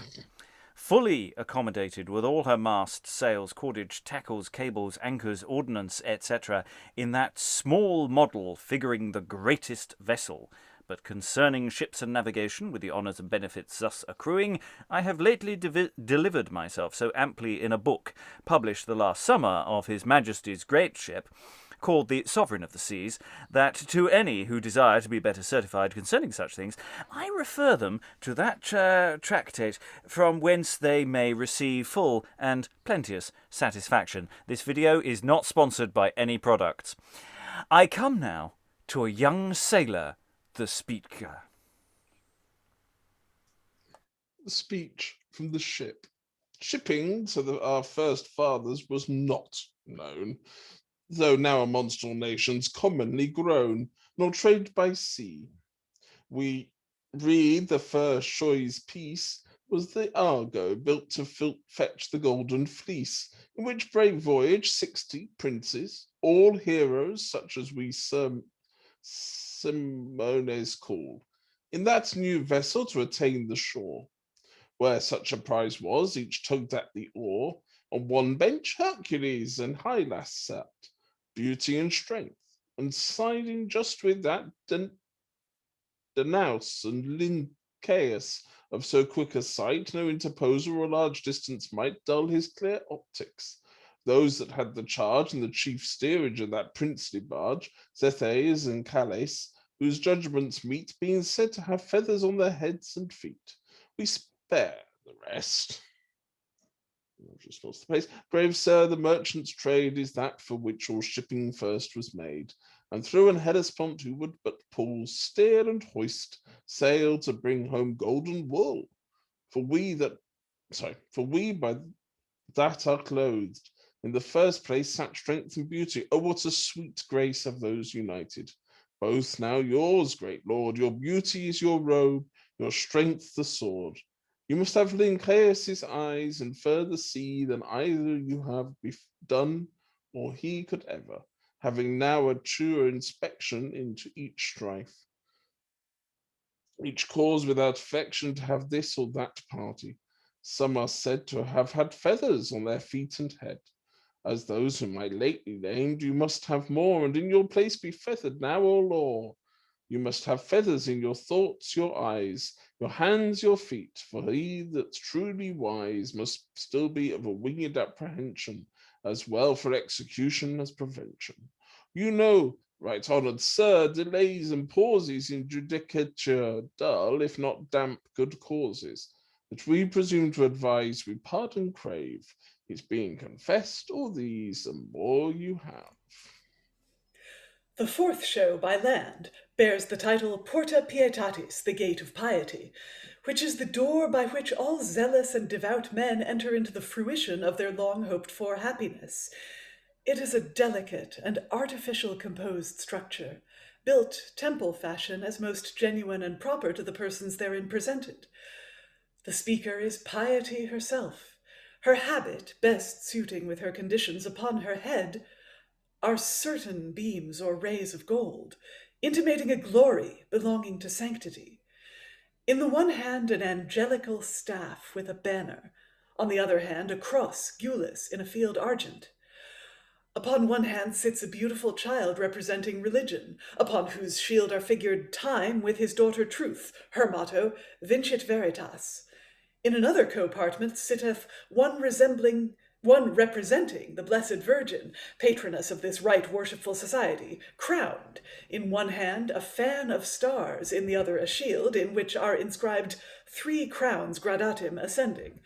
Speaker 1: fully accommodated with all her masts, sails, cordage, tackles, cables, anchors, ordnance, etc., in that small model figuring the greatest vessel. But concerning ships and navigation, with the honours and benefits thus accruing, I have lately delivered myself so amply in a book, published the last summer, of His Majesty's great ship, called the Sovereign of the Seas, that to any who desire to be better certified concerning such things, I refer them to that tractate, from whence they may receive full and plenteous satisfaction. This video is not sponsored by any products. I come now to a young sailor, the speaker.
Speaker 4: The speech from the ship. Shipping to our first fathers was not known, though now amongst all nations commonly grown, nor trade by sea. We read the first Troy's piece was the Argo, built to fetch the golden fleece, in which brave voyage 60 princes, all heroes such as we Simones call, in that new vessel to attain the shore. Where such a prize was, each tugged at the oar. On one bench Hercules and Hylas sat, beauty and strength, and siding just with that Danaus and Lycaeus, of so quick a sight, no interposer or large distance might dull his clear optics. Those that had the charge and the chief steerage of that princely barge, Zethes and Calais, whose judgments meet, being said to have feathers on their heads and feet. We spare the rest. Just lost the pace. Brave sir, the merchant's trade is that for which all shipping first was made, and through an Hellespont who would but pull, steer and hoist sail to bring home golden wool. For we by that are clothed. In the first place sat strength and beauty. Oh, what a sweet grace have those united. Both now yours, great lord. Your beauty is your robe, your strength the sword. You must have Lynceus' eyes and further see than either you have done or he could ever, having now a truer inspection into each strife. Each cause without affection to have this or that party. Some are said to have had feathers on their feet and head. As those whom I lately named, you must have more, and in your place be feathered now, O law. You must have feathers in your thoughts, your eyes, your hands, your feet, for he that's truly wise must still be of a winged apprehension, as well for execution as prevention. You know, right honoured sir, delays and pauses in judicature dull, if not damp, good causes, that we presume to advise we pardon crave, his being confessed, or these and more you have.
Speaker 5: The fourth show by land bears the title Porta Pietatis, the Gate of Piety, which is the door by which all zealous and devout men enter into the fruition of their long-hoped-for happiness. It is a delicate and artificial composed structure, built temple fashion as most genuine and proper to the persons therein presented. The speaker is Piety herself, her habit best suiting with her conditions. Upon her head are certain beams or rays of gold, intimating a glory belonging to sanctity. In the one hand an angelical staff with a banner, on the other hand a cross, gules, in a field argent. Upon one hand sits a beautiful child representing religion, upon whose shield are figured Time with his daughter Truth, her motto, Vincit Veritas. In another compartment sitteth one representing the Blessed Virgin, patroness of this right worshipful society, crowned, in one hand a fan of stars, in the other a shield, in which are inscribed 3 crowns gradatim ascending,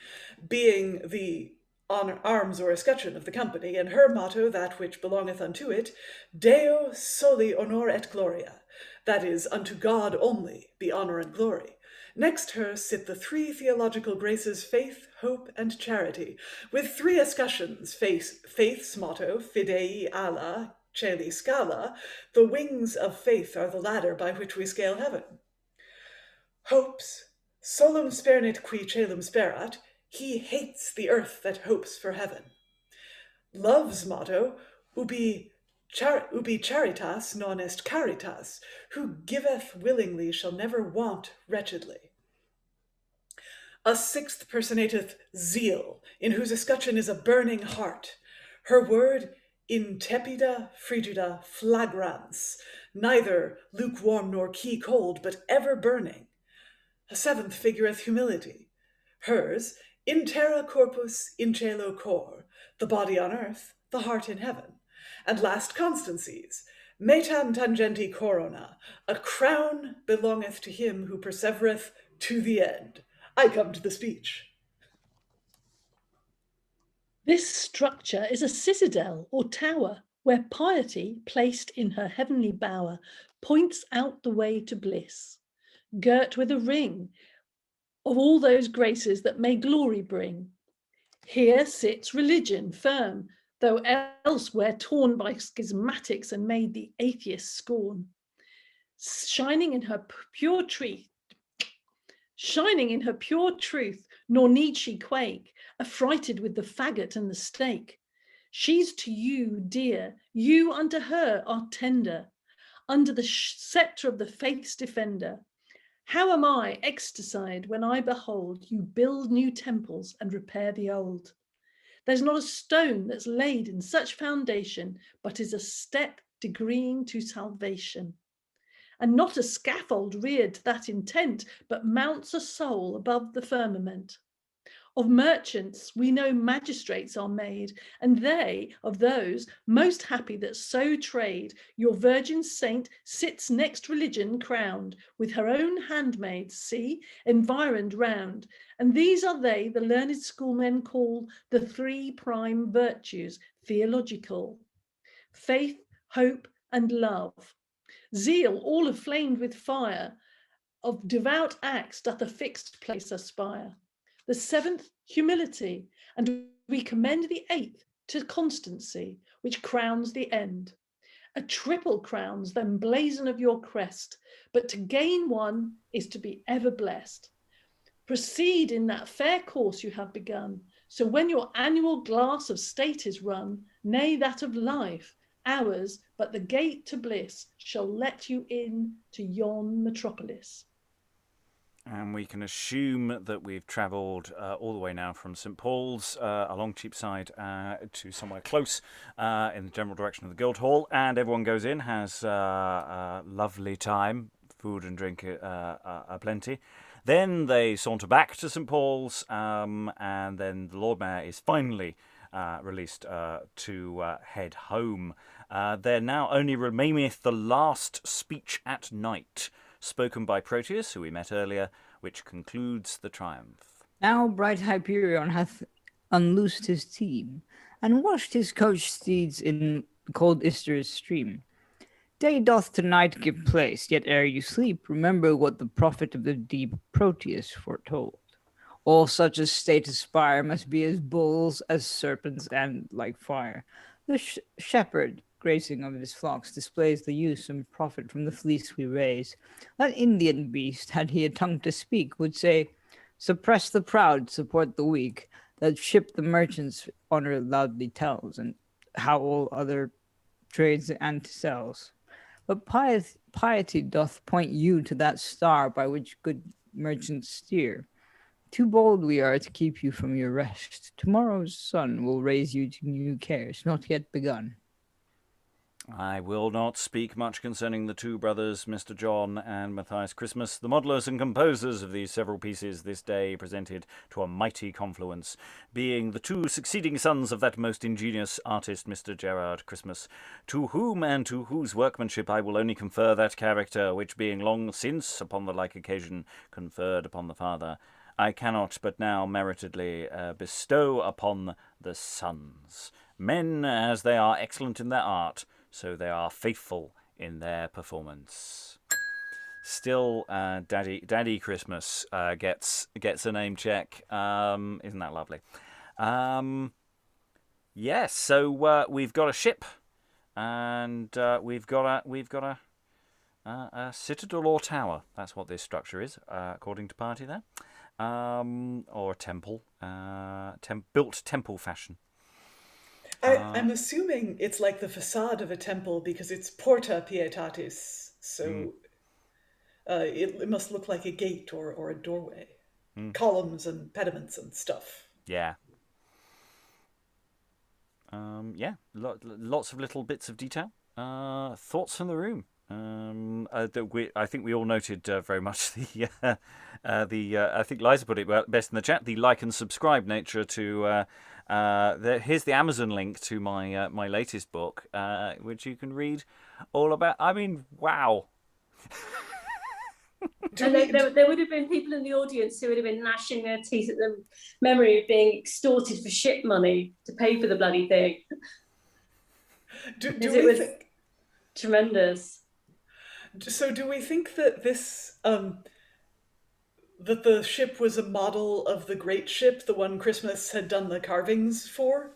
Speaker 5: being the arms or escutcheon of the company, and her motto, that which belongeth unto it, Deo soli honor et gloria, that is, unto God only be honor and glory. Next her sit the 3 theological graces, faith, hope, and charity, with 3 escutcheons, faith's motto, fidei alla, celi scala, the wings of faith are the ladder by which we scale heaven. Hope's, solum spernit qui celum sperat, he hates the earth that hopes for heaven. Love's motto, ubi charitas non est caritas, who giveth willingly shall never want wretchedly. A 6th personateth zeal, in whose escutcheon is a burning heart. Her word, in tepida frigida flagrans, neither lukewarm nor key cold, but ever burning. A 7th figureth humility. Hers, in terra corpus, in caelo cor, the body on earth, the heart in heaven. And last, constancies, metam tangenti corona, a crown belongeth to him who persevereth to the end. I come to the speech.
Speaker 2: This structure is a citadel or tower where Piety, placed in her heavenly bower, points out the way to bliss, girt with a ring of all those graces that may glory bring. Here sits religion firm, though elsewhere torn by schismatics and made the atheist scorn. Shining in her pure truth, nor need she quake, affrighted with the faggot and the stake. She's to you dear, you unto her are tender, under the sceptre of the faith's defender. How am I ecstasied when I behold you build new temples and repair the old? There's not a stone that's laid in such foundation, but is a step degreeing to salvation. And not a scaffold reared to that intent, but mounts a soul above the firmament. Of merchants we know magistrates are made, and they, of those, most happy that so trade. Your virgin saint sits next religion crowned, with her own handmaids, see, environed round. And these are they the learned schoolmen call the three prime virtues, theological: faith, hope, and love. Zeal, all aflamed with fire, of devout acts doth a fixed place aspire. The seventh, humility, and we commend the eighth to constancy, which crowns the end. A triple crowns the emblazon of your crest, but to gain one is to be ever blessed. Proceed in that fair course you have begun, so when your annual glass of state is run, nay, that of life, ours, but the gate to bliss, shall let you in to yon metropolis.
Speaker 1: And we can assume that we've travelled all the way now from St Paul's along Cheapside to somewhere close in the general direction of the Guildhall, and everyone goes in, has a lovely time, food and drink are plenty. Then they saunter back to St Paul's, and then the Lord Mayor is finally released to head home. There now only remaineth the last speech at night, spoken by Proteus, who we met earlier, which concludes the triumph.
Speaker 3: Now bright Hyperion hath unloosed his team, and washed his coach steeds in cold Ister's stream. Day doth to night give place, yet ere you sleep, remember what the prophet of the deep Proteus foretold. All such as state aspire must be as bulls, as serpents, and like fire. The shepherd, grazing of his flocks, displays the use and profit from the fleece we raise. That Indian beast, had he a tongue to speak, would say, suppress the proud, support the weak. That ship the merchants honor loudly tells, and how all other trades and sells. But piety doth point you to that star by which good merchants steer. Too bold we are to keep you from your rest. Tomorrow's sun will raise you to new cares, not yet begun.
Speaker 1: I will not speak much concerning the two brothers, Mr. John and Matthias Christmas, the modellers and composers of these several pieces this day presented to a mighty confluence, being the two succeeding sons of that most ingenious artist, Mr. Gerard Christmas, to whom and to whose workmanship I will only confer that character, which being long since, upon the like occasion, conferred upon the father, I cannot but now meritedly bestow upon the sons. Men, as they are excellent in their art, so they are faithful in their performance. Still, Daddy Christmas gets a name check. Isn't that lovely? Yes. So we've got a ship, and we've got a citadel or tower. That's what this structure is, according to Piety there, or a temple, built temple fashion.
Speaker 5: I'm assuming it's like the facade of a temple because it's Porta Pietatis, so it must look like a gate or a doorway. Columns and pediments and stuff.
Speaker 1: Yeah. Lots of little bits of detail. Thoughts from the room? I think we all noted very much I think Liza put it best in the chat, the like and subscribe nature to here's the Amazon link to my latest book, which you can read all about. I mean, wow.
Speaker 6: And there would have been people in the audience who would have been gnashing their teeth at the memory of being extorted for ship money to pay for the bloody thing. It was tremendous.
Speaker 5: So do we think that this that the ship was a model of the great ship, the one Christmas had done the carvings for?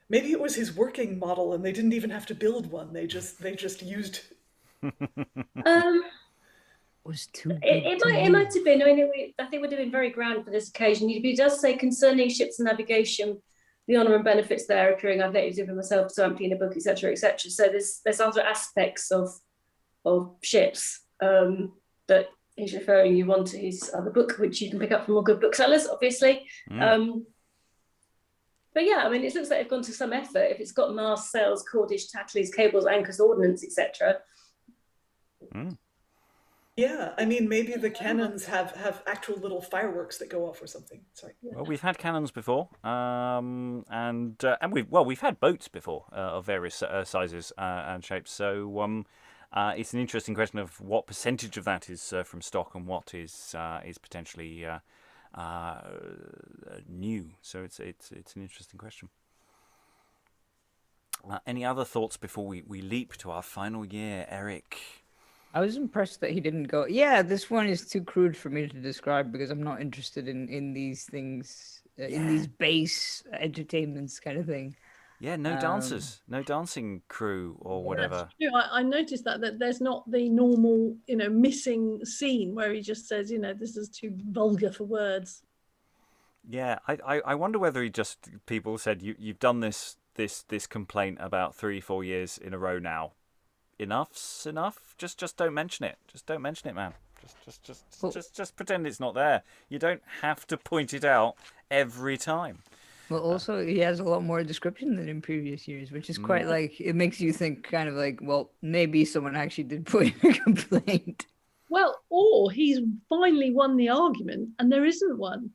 Speaker 5: Maybe it was his working model and they didn't even have to build one. They just used
Speaker 3: Was too
Speaker 6: it might have been. I mean, I think it would have been very grand for this occasion. He does say concerning ships and navigation, the honour and benefits there occurring, I've lately given myself so empty in a book, etc., etc. So there's other aspects of ships that he's referring you on to his other book, which you can pick up from all good booksellers, obviously. But yeah, I mean, it looks like they've gone to some effort. If it's got masts, sails, cordage, tackles, cables, anchors, ordnance, etc.
Speaker 5: Yeah, I mean, maybe the cannons have actual little fireworks that go off or something. Sorry.
Speaker 1: Well, we've had cannons before, and we've had boats before of various sizes and shapes. So it's an interesting question of what percentage of that is from stock and what is potentially new. So it's an interesting question. Any other thoughts before we leap to our final year, Eric?
Speaker 3: I was impressed that he didn't go, yeah, this one is too crude for me to describe because I'm not interested in these things, in these base entertainments kind of thing.
Speaker 1: Yeah, no dancers, no dancing crew or whatever.
Speaker 2: That's true. I noticed that there's not the normal, missing scene where he just says, this is too vulgar for words.
Speaker 1: Yeah, I wonder whether people said, you've done this complaint about 3-4 years in a row now. Enough's enough. Just don't mention it. Just don't mention it, man. Just pretend it's not there. You don't have to point it out every time.
Speaker 3: Well, also he has a lot more description than in previous years, which is quite it makes you think kind of like, well, maybe someone actually did put in a complaint.
Speaker 2: Well, or he's finally won the argument and there isn't one.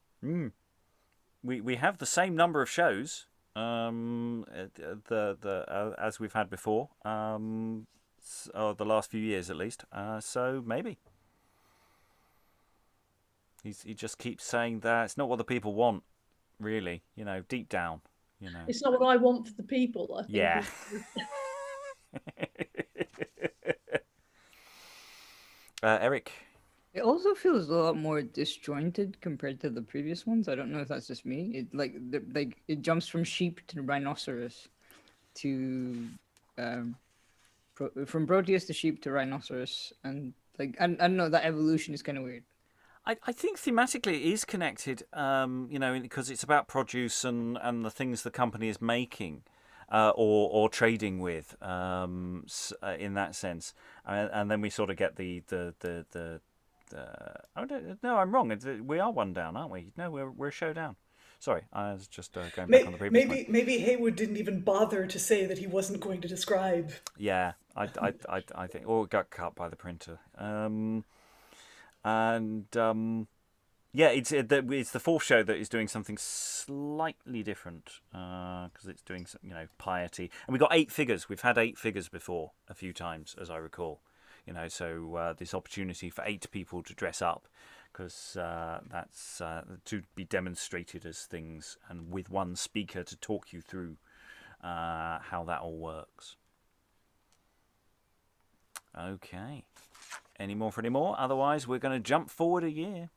Speaker 1: We have the same number of shows as we've had before. The last few years at least. So maybe he just keeps saying that it's not what the people want, really. Deep down.
Speaker 2: It's not what I want for the people. I think.
Speaker 1: Yeah. Eric.
Speaker 3: It also feels a lot more disjointed compared to the previous ones. I don't know if that's just me. It jumps from sheep to rhinoceros to from Proteus to sheep to rhinoceros, and I don't know, that evolution is kind of weird.
Speaker 1: I think thematically it is connected, because it's about produce and the things the company is making or trading with, in that sense, and then we sort of get the no, I'm wrong. We are one down, aren't we? No, we're a show down. Sorry, I was just going back on the previous point.
Speaker 5: Maybe Heywood didn't even bother to say that he wasn't going to describe.
Speaker 1: Yeah, I think, or it got cut by the printer. It's the fourth show that is doing something slightly different, because it's doing piety, and we got 8 figures. We've had 8 figures before a few times, as I recall. So this opportunity for 8 people to dress up, because that's to be demonstrated as things, and with one speaker to talk you through how that all works. Okay. Any more? Otherwise, we're going to jump forward a year.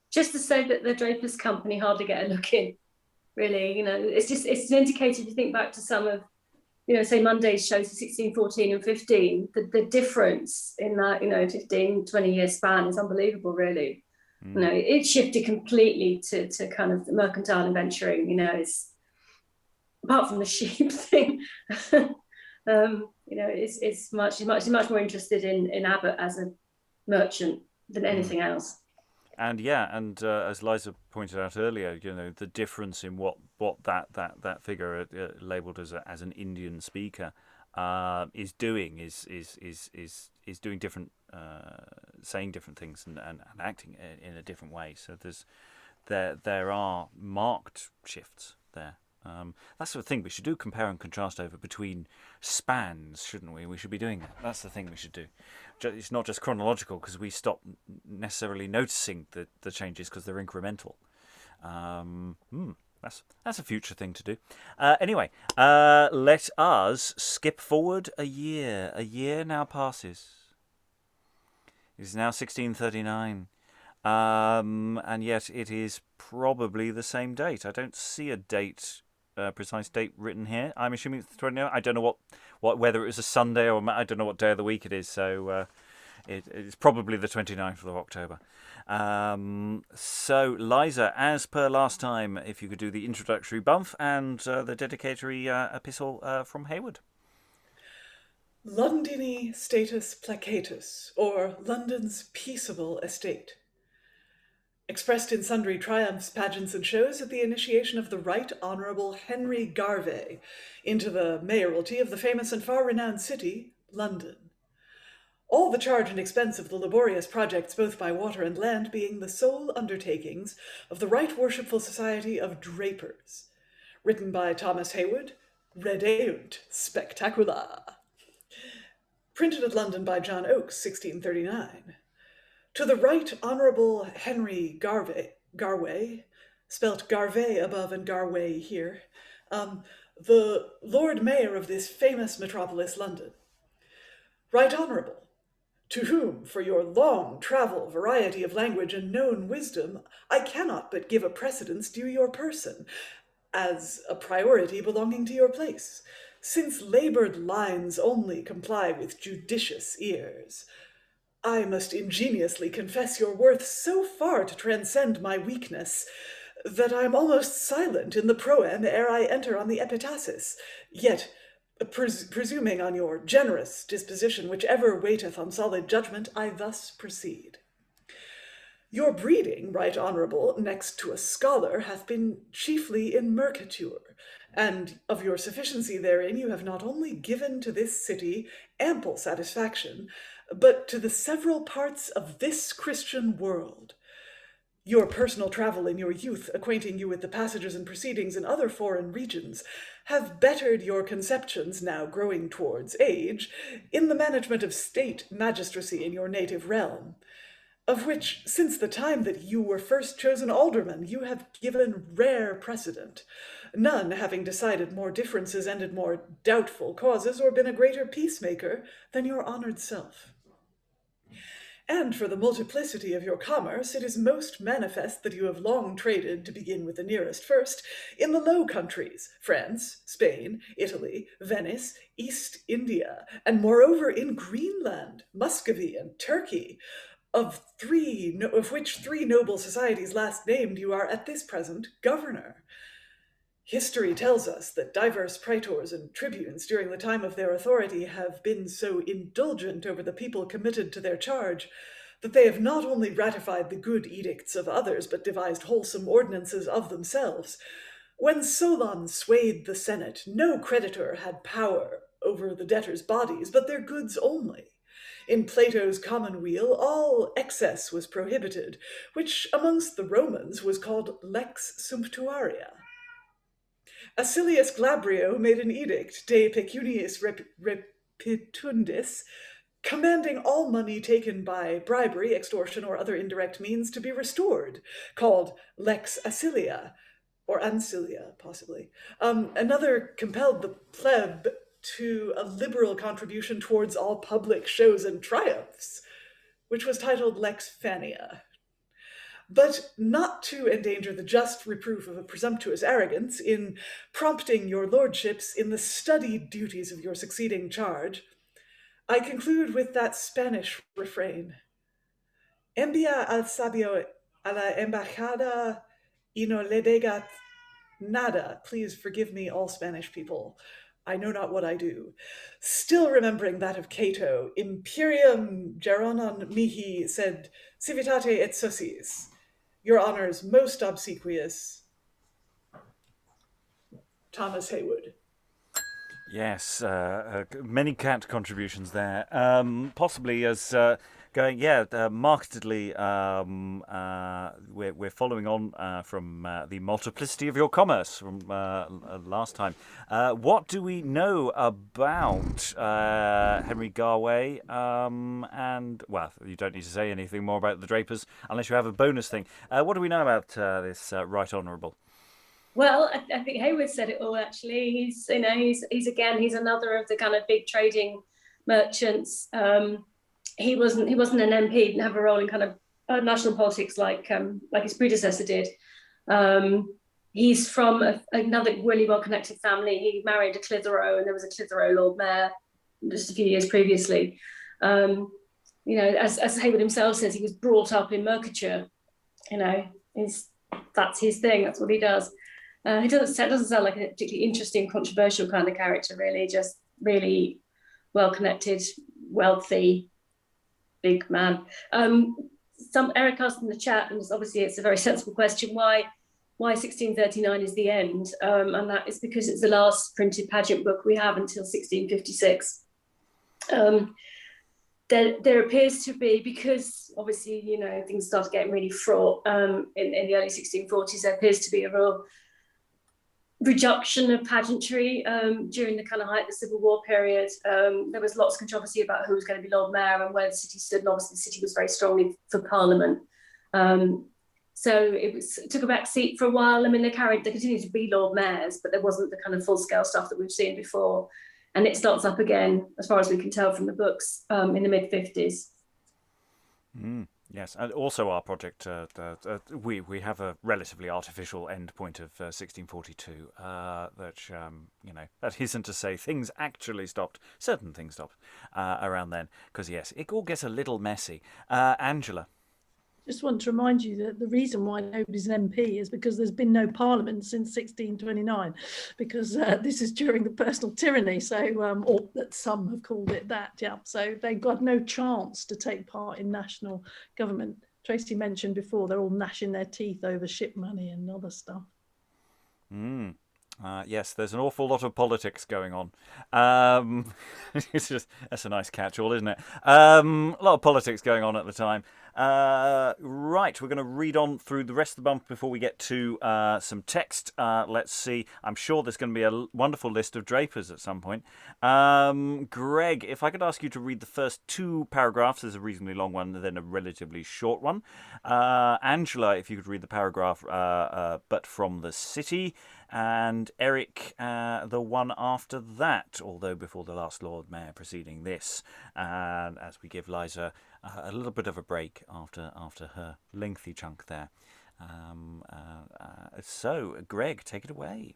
Speaker 6: Just to say that the Drapers Company hardly get a look in, really. It's an indicator. If you think back to some of, say Monday's shows, 16, 14 and 15, the difference in that, 15, 20 year span is unbelievable, really. It shifted completely to kind of the mercantile and venturing, it's apart from the sheep thing. It's much more interested in Abbott as a merchant than anything else.
Speaker 1: And as Liza pointed out earlier, the difference in what that figure labelled as an Indian speaker is doing is doing different, saying different things and acting in a different way. So there are marked shifts there. That's the thing we should do, compare and contrast over between spans, shouldn't we? We should be doing that. That's the thing we should do. It's not just chronological, because we stop necessarily noticing the changes because they're incremental. That's a future thing to do. Anyway, let us skip forward a year. A year now passes. It is now 1639. And yet it is probably the same date. I don't see a precise date written here. I'm assuming it's the 29th. I don't know whether it was a Sunday or I don't know what day of the week it is. So it's probably the 29th of October. So Liza, as per last time, if you could do the introductory bump and the dedicatory epistle from Heywood.
Speaker 5: Londini status Placatus, or London's peaceable estate. Expressed in sundry triumphs, pageants, and shows at the initiation of the Right Honourable Henry Garvey into the mayoralty of the famous and far-renowned city, London. all the charge and expense of the laborious projects both by water and land being the sole undertakings of the Right Worshipful Society of Drapers, written by Thomas Heywood, Redeunt Spectacula. Printed at London by John Oakes, 1639. To the Right Honourable Henry Garway, spelt Garvey above and Garway here, the Lord Mayor of this famous metropolis, London. Right Honourable, to whom, for your long travel, variety of language, and known wisdom, I cannot but give a precedence due your person, as a priority belonging to your place, since laboured lines only comply with judicious ears. I must ingeniously confess your worth so far to transcend my weakness, that I am almost silent in the proem ere I enter on the epitasis, yet, presuming on your generous disposition, whichever waiteth on solid judgment, I thus proceed. Your breeding, Right Honourable, next to a scholar, hath been chiefly in mercature, and of your sufficiency therein you have not only given to this city ample satisfaction, but to the several parts of this Christian world. Your personal travel in your youth, acquainting you with the passages and proceedings in other foreign regions, have bettered your conceptions, now growing towards age, in the management of state magistracy in your native realm, of which, since the time that you were first chosen alderman, you have given rare precedent, none having decided more differences, ended more doubtful causes, or been a greater peacemaker than your honoured self. And for the multiplicity of your commerce, it is most manifest that you have long traded, to begin with the nearest first, in the Low Countries, France, Spain, Italy, Venice, East India, and moreover in Greenland, Muscovy, and Turkey, of which three noble societies last named you are at this present governor. History tells us that divers praetors and tribunes during the time of their authority have been so indulgent over the people committed to their charge, that they have not only ratified the good edicts of others, but devised wholesome ordinances of themselves. When Solon swayed the Senate, no creditor had power over the debtors' bodies, but their goods only. In Plato's commonweal, all excess was prohibited, which amongst the Romans was called lex sumptuaria. Acilius Glabrio made an edict, de pecuniis repitundis, commanding all money taken by bribery, extortion, or other indirect means to be restored, called lex Acilia, or ancilia, possibly. Another compelled the plebe to a liberal contribution towards all public shows and triumphs, which was titled lex Fania. But not to endanger the just reproof of a presumptuous arrogance, in prompting your lordships in the studied duties of your succeeding charge, I conclude with that Spanish refrain: Envia al sabio a la embajada y no le diga nada. Please forgive me, all Spanish people. I know not what I do. Still remembering that of Cato, Imperium geronon mihi sed civitate et socis. Your Honour's most obsequious, Thomas Heywood.
Speaker 1: Yes, many cat contributions there. Possibly as going, markedly, we're following on from the multiplicity of your commerce from last time. What do we know about Henry Garway? And, well, you don't need to say anything more about the Drapers unless you have a bonus thing. What do we know about this Right Honourable?
Speaker 6: Well, I think Heywood said it all. Actually, he's another of the kind of big trading merchants. He wasn't an MP, didn't have a role in kind of national politics like his predecessor did. He's from another really well-connected family. He married a Clitheroe, and there was a Clitheroe Lord Mayor just a few years previously. As Heywood himself says, he was brought up in mercature. That's his thing. That's what he does. He doesn't sound like a particularly interesting, controversial kind of character, really. Just really well-connected, wealthy, big man. Eric asked in the chat, and obviously it's a very sensible question, why 1639 is the end? And that is because it's the last printed pageant book we have until 1656. there appears to be, because obviously, things started getting really fraught in the early 1640s, there appears to be a real reduction of pageantry during the kind of height of the Civil War period. There was lots of controversy about who was going to be Lord Mayor and where the city stood, and obviously the city was very strongly for Parliament. So it took a back seat for a while. I mean, they continued to be Lord Mayors, but there wasn't the kind of full-scale stuff that we've seen before. And it starts up again, as far as we can tell from the books, in the mid-50s.
Speaker 1: Yes, and also our project, we have a relatively artificial end point of 1642, that isn't to say things actually stopped. Certain things stopped around then, because, yes, it all gets a little messy. Angela?
Speaker 2: Just want to remind you that the reason why nobody's an MP is because there's been no parliament since 1629, because this is during the personal tyranny, so or that some have called it that, yeah. So they've got no chance to take part in national government. Tracey mentioned before, they're all gnashing their teeth over ship money and other stuff.
Speaker 1: Yes, there's an awful lot of politics going on. That's a nice catch-all, isn't it? A lot of politics going on at the time. Right, we're going to read on through the rest of the month before we get to some text. Let's see. I'm sure there's going to be a wonderful list of drapers at some point. Greg, if I could ask you to read the first 2 paragraphs, there's a reasonably long one and then a relatively short one. Angela, if you could read the paragraph, but from the city. And Eric, the one after that, although before the last Lord Mayor preceding this. And as we give Liza a little bit of a break after her lengthy chunk there. So, Greg, take it away.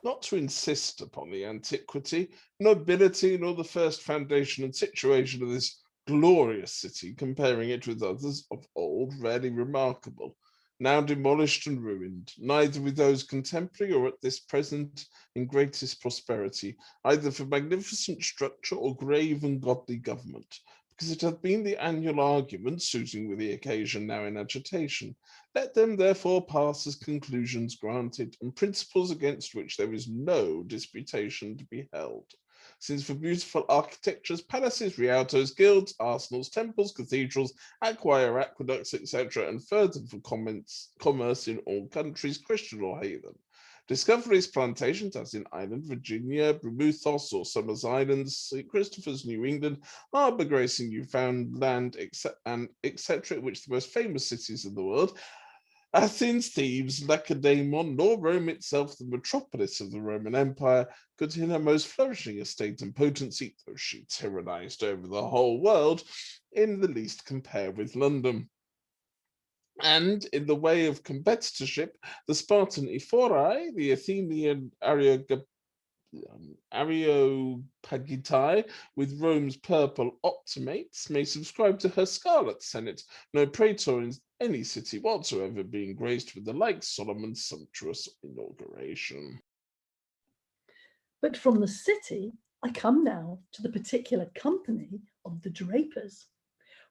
Speaker 4: Not to insist upon the antiquity, nobility, nor the first foundation and situation of this glorious city, comparing it with others of old, rarely remarkable, now demolished and ruined, neither with those contemporary or at this present in greatest prosperity, either for magnificent structure or grave and godly government, because it hath been the annual argument, suiting with the occasion now in agitation. Let them therefore pass as conclusions granted, and principles against which there is no disputation to be held. Since for beautiful architectures, palaces, rialtos, guilds, arsenals, temples, cathedrals, aqueducts, etc., and further for commerce in all countries, Christian or heathen. Discoveries, plantations, as in Ireland, Virginia, Bermuthos or Somers Islands, St. Christopher's, New England, Harbour, Grace in Newfoundland, etc., which the most famous cities in the world, Athens, Thebes, Lacedaemon, nor Rome itself, the metropolis of the Roman Empire, could in her most flourishing estate and potency, though she tyrannized over the whole world, in the least compare with London. And in the way of competitorship, the Spartan Ephorae, the Athenian Areopagitai, with Rome's purple optimates, may subscribe to her scarlet senate, no praetor in any city whatsoever being graced with the like Solomon's sumptuous inauguration.
Speaker 2: But from the city, I come now to the particular company of the drapers,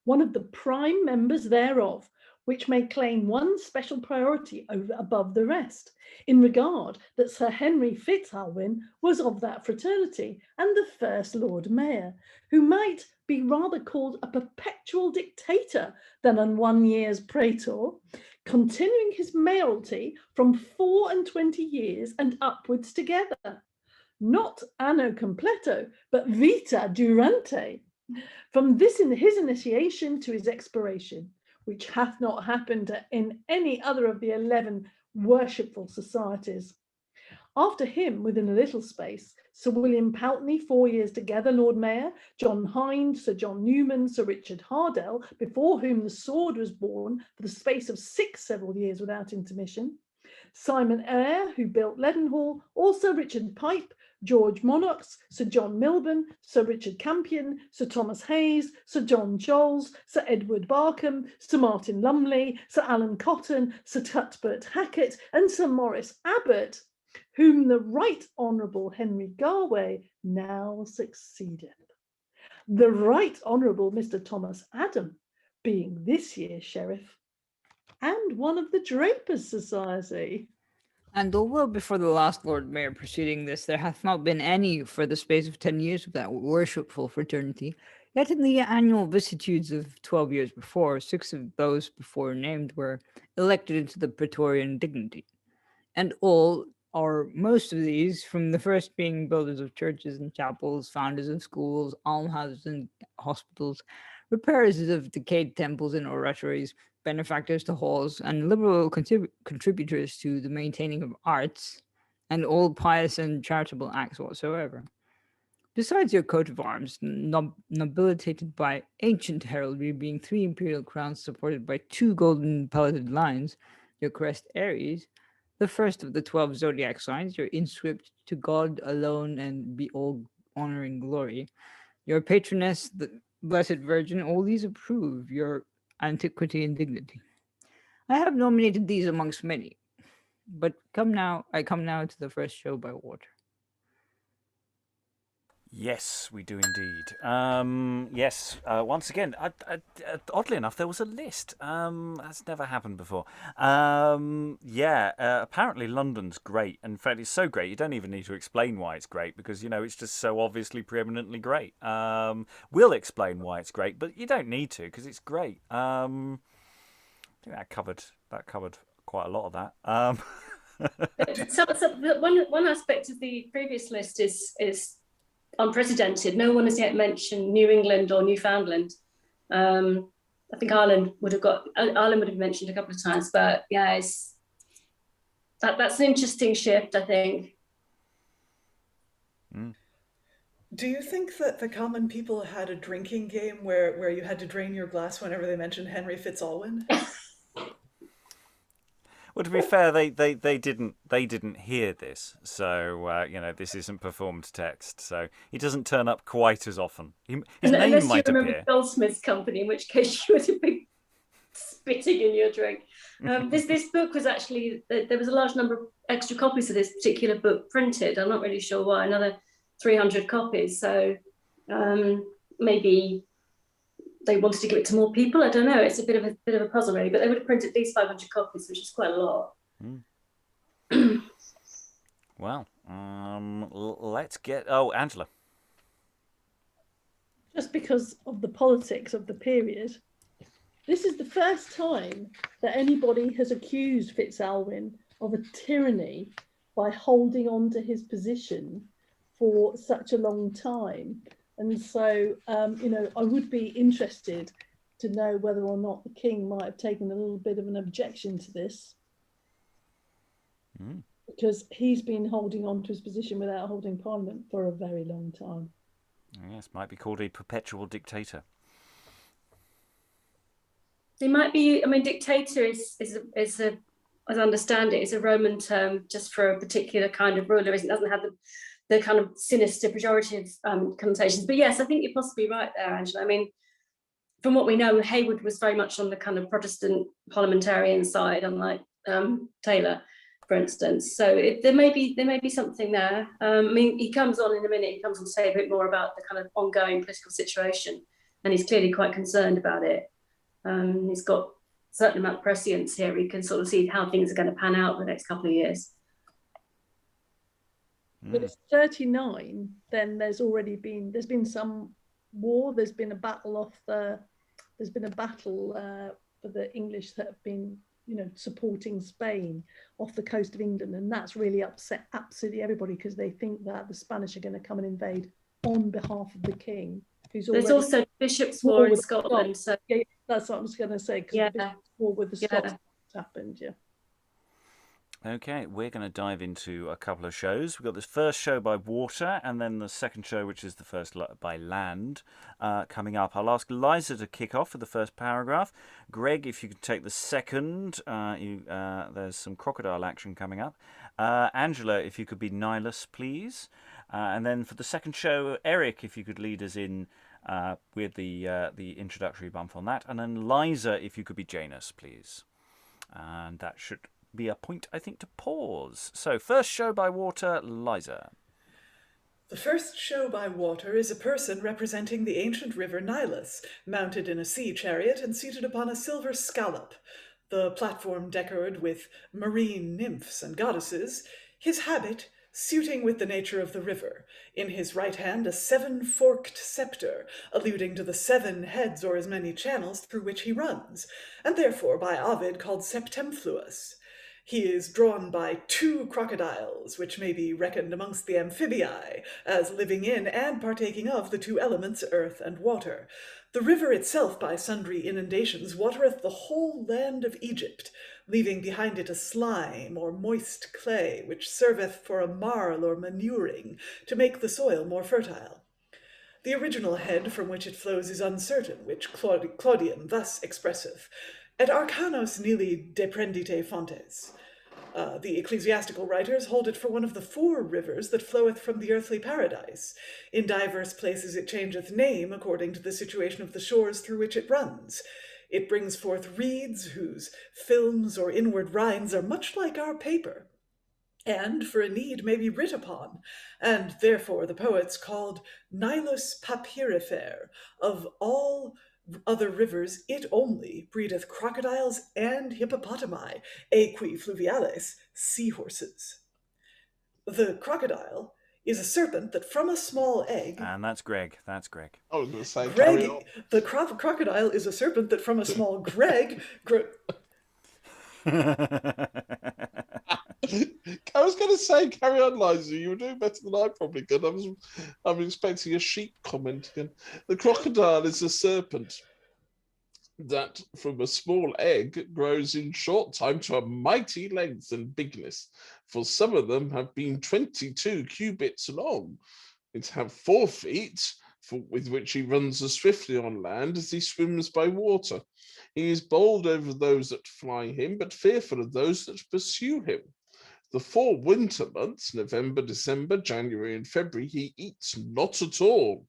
Speaker 2: one of the prime members thereof, which may claim one special priority above the rest, in regard that Sir Henry Fitzalwyn was of that fraternity and the first Lord Mayor, who might be rather called a perpetual dictator than an 1 year's praetor, continuing his mayoralty from 24 years and upwards together, not anno completo, but vita durante, from this in his initiation to his expiration, which hath not happened in any other of the 11 worshipful societies. After him, within a little space, Sir William Pountney, 4 years together, Lord Mayor, John Hind, Sir John Newman, Sir Richard Hardell, before whom the sword was born for the space of 6 several years without intermission, Simon Eyre, who built Leadenhall, also Richard Pipe, George Monnox, Sir John Milburn, Sir Richard Campion, Sir Thomas Hayes, Sir John Joles, Sir Edward Barkham, Sir Martin Lumley, Sir Alan Cotton, Sir Cuthbert Hackett, and Sir Maurice Abbott, whom the Right Honourable Henry Garway now succeedeth. The Right Honourable Mr. Thomas Adam being this year's Sheriff, and one of the Drapers' Society.
Speaker 3: And although before the last Lord Mayor preceding this, there hath not been any for the space of 10 years of that worshipful fraternity, Yet in the annual vicissitudes of 12 years before, 6 of those before named were elected into the Praetorian dignity. And all, or most of these, from the first being builders of churches and chapels, founders of schools, almshouses and hospitals, repairers of decayed temples and oratories, benefactors to halls, and liberal contributors to the maintaining of arts, and all pious and charitable acts whatsoever. Besides your coat of arms, nobilitated by ancient heraldry, being 3 imperial crowns supported by 2 golden palleted lions, your crest Aries, the first of the 12 zodiac signs, your inscript to God alone and be all honor and glory, your patroness, the Blessed Virgin, all these approve your antiquity and dignity. I have nominated these amongst many, but I come now to the first show by water.
Speaker 1: Yes, we do indeed. Yes, once again, oddly enough, there was a list. That's never happened before. Apparently London's great. In fact, it's so great, you don't even need to explain why it's great because, it's just so obviously preeminently great. We'll explain why it's great, but you don't need to because it's great. I think that covered quite a lot of that.
Speaker 6: One aspect of the previous list is unprecedented. No one has yet mentioned New England or Newfoundland. I think Ireland would have been mentioned a couple of times, but yeah, that's an interesting shift, I think.
Speaker 5: Do you think that the common people had a drinking game where you had to drain your glass whenever they mentioned Henry Fitzalwyn?
Speaker 1: Well, to be fair, they didn't hear this, so this isn't performed text, so he doesn't turn up quite as often. His name might appear. Unless you remember
Speaker 6: Goldsmith's Company, in which case you would have been spitting in your drink. This book was actually, there was a large number of extra copies of this particular book printed. I'm not really sure why, another 300 copies. So maybe they wanted to give it to more people. I don't know. It's a bit of a puzzle, really. But they would have printed these 500 copies, which is quite a lot.
Speaker 1: Well, let's get. Oh, Angela.
Speaker 2: Just because of the politics of the period, this is the first time that anybody has accused Fitzalwyn of a tyranny by holding on to his position for such a long time. And so, I would be interested to know whether or not the king might have taken a little bit of an objection to this. Because he's been holding on to his position without holding parliament for a very long time.
Speaker 1: Yes, might be called a perpetual dictator.
Speaker 6: He might be. I mean, dictator is as I understand it, is a Roman term just for a particular kind of ruler. It doesn't have the kind of sinister, pejorative connotations. But yes, I think you're possibly right there, Angela. I mean, from what we know, Heywood was very much on the kind of Protestant parliamentarian side, unlike Taylor, for instance. So there may be something there. I mean, he comes on in a minute. He comes on to say a bit more about the kind of ongoing political situation, and he's clearly quite concerned about it. He's got a certain amount of prescience here. He can sort of see how things are going to pan out the next couple of years.
Speaker 2: But it's 39, then there's been some war, there's been a battle for the English that have been, supporting Spain off the coast of England, and that's really upset absolutely everybody because they think that the Spanish are going to come and invade on behalf of the king.
Speaker 6: There's also Bishop's War in Scotland. So
Speaker 2: yeah, that's what I was going to say, because the Bishop's War with the Scots happened,
Speaker 1: Okay, we're going to dive into a couple of shows. We've got this first show by water, and then the second show, which is the first by land, coming up. I'll ask Liza to kick off for the first paragraph. Greg, if you could take the second. There's some crocodile action coming up. Angela, if you could be Nihilus, please. And then for the second show, Eric, if you could lead us in with the introductory bump on that. And then Liza, if you could be Janus, please. And that should be a point, I think, to pause. So, first show by water, Liza.
Speaker 5: The first show by water is a person representing the ancient river Nilus, mounted in a sea chariot and seated upon a silver scallop, the platform decorated with marine nymphs and goddesses, his habit suiting with the nature of the river. In his right hand a 7-forked sceptre, alluding to the 7 heads or as many channels through which he runs, and therefore by Ovid called septemfluous. He is drawn by 2 crocodiles, which may be reckoned amongst the amphibii, as living in and partaking of the 2 elements, earth and water. The river itself by sundry inundations watereth the whole land of Egypt, leaving behind it a slime or moist clay, which serveth for a marl or manuring, to make the soil more fertile. The original head from which it flows is uncertain, which Claudian thus expresseth, et arcanos nili deprendite fontes. The ecclesiastical writers hold it for one of the 4 rivers that floweth from the earthly paradise. In divers places it changeth name according to the situation of the shores through which it runs. It brings forth reeds whose films or inward rinds are much like our paper, and for a need may be writ upon, and therefore the poets called Nilus papyrifere. Of all other rivers it only breedeth crocodiles and hippopotami, equi fluviales, seahorses. The crocodile is a serpent that from a small egg...
Speaker 1: And that's Greg. That's Greg.
Speaker 4: I was going to say, carry on.
Speaker 5: The crocodile is a serpent that from a small Greg...
Speaker 4: I was going to say, carry on, Liza. You were doing better than I probably could. I'm expecting a sheep comment again. The crocodile is a serpent that from a small egg grows in short time to a mighty length and bigness, for some of them have been 22 cubits long. It have 4 feet, with which he runs as swiftly on land as he swims by water. He is bold over those that fly him, but fearful of those that pursue him. The 4 winter months, November, December, January, and February, he eats not at all.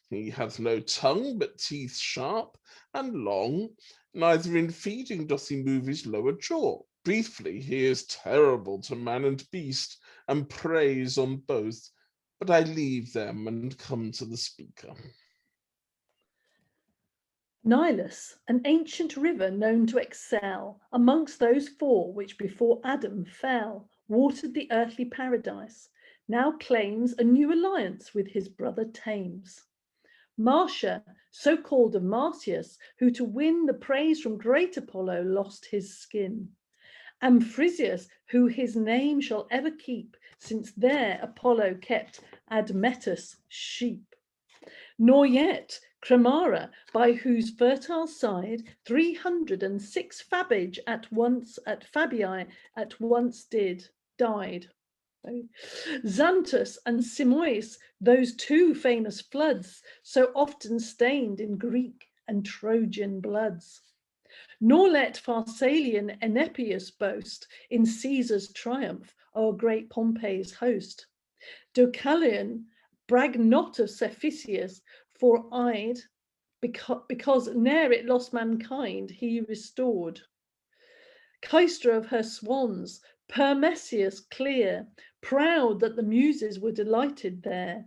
Speaker 4: He hath no tongue, but teeth sharp and long. Neither in feeding doth he move his lower jaw. Briefly, he is terrible to man and beast, and preys on both. But I leave them and come to the speaker.
Speaker 2: Nilus, an ancient river known to excel amongst those 4 which before Adam fell, watered the earthly paradise, now claims a new alliance with his brother Thames. Marcia, so called of Marsyas, who to win the praise from great Apollo lost his skin. Amphrysius, who his name shall ever keep, since there Apollo kept Admetus sheep. Nor yet Cremara, by whose fertile side 306 Fabii at once died. Xanthus and Simois, those 2 famous floods, so often stained in Greek and Trojan bloods. Nor let Pharsalian Enepius boast in Caesar's triumph o'er great Pompey's host. Deucalion brag not of Cephissus, for Ide, because ne'er it lost mankind he restored. Caestra of her swans, Permessius clear, proud that the Muses were delighted there.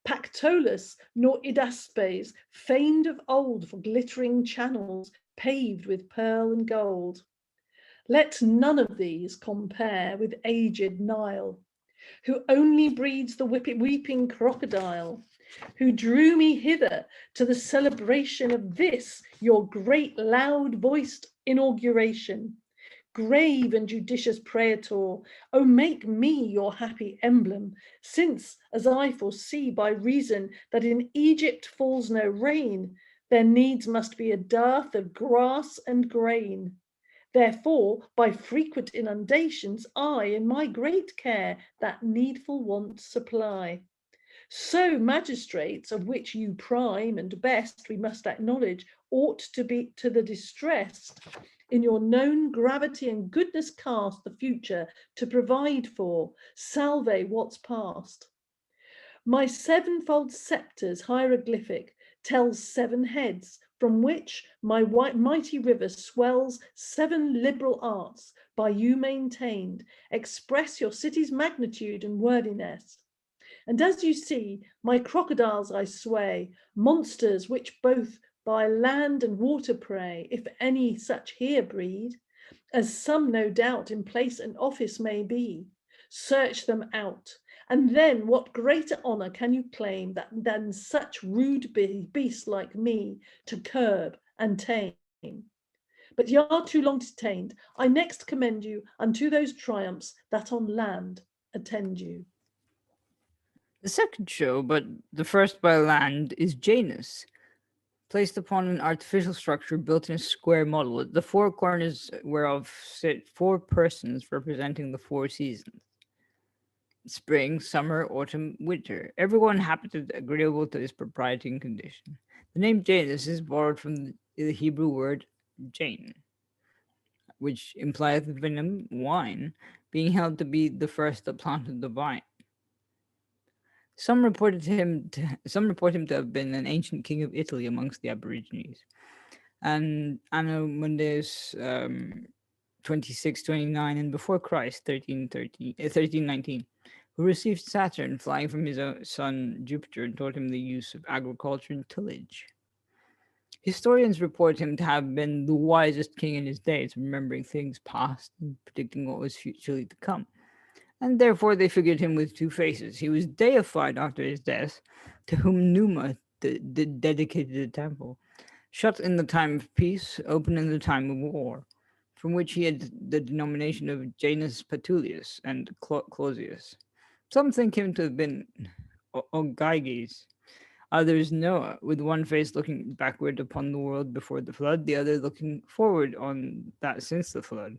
Speaker 2: Pactolus nor Idaspes, famed of old for glittering channels paved with pearl and gold. Let none of these compare with aged Nile, who only breeds the weeping crocodile, who drew me hither to the celebration of this, your great loud-voiced inauguration. Grave and judicious praetor, O make me your happy emblem, since, as I foresee by reason that in Egypt falls no rain, there needs must be a dearth of grass and grain. Therefore, by frequent inundations, I in my great care that needful want supply. So magistrates, of which you prime and best, we must acknowledge, ought to be to the distressed, in your known gravity and goodness cast the future to provide for, salve what's past. My 7-fold scepter's hieroglyphic tells 7 heads, from which my mighty river swells 7 liberal arts by you maintained, express your city's magnitude and worthiness. And as you see, my crocodiles I sway, monsters which both by land and water prey, if any such here breed, as some no doubt in place and office may be. Search them out. And then what greater honour can you claim than such rude beasts like me to curb and tame? But ye are too long detained. I next commend you unto those triumphs that on land attend you.
Speaker 3: The second show, but the first by land, is Janus, placed upon an artificial structure built in a square model, at the four corners whereof sit four persons representing the four seasons: spring, summer, autumn, winter, everyone habited agreeable to his propriety and condition. The name Janus is borrowed from the Hebrew word Jane, which implieth venom, wine, being held to be the first that planted the vine. Some report him to have been an ancient king of Italy amongst the Aborigines. And Anno Mundus 2629 and before Christ 1319, who received Saturn flying from his son Jupiter and taught him the use of agriculture and tillage. Historians report him to have been the wisest king in his days, remembering things past and predicting what was futurely to come. And therefore they figured him with two faces. He was deified after his death, to whom Numa dedicated a temple, shut in the time of peace, open in the time of war, from which he had the denomination of Janus Petulius and Clausius. Some think him to have been Ogyges, others Noah, with one face looking backward upon the world before the flood, the other looking forward on that since the flood.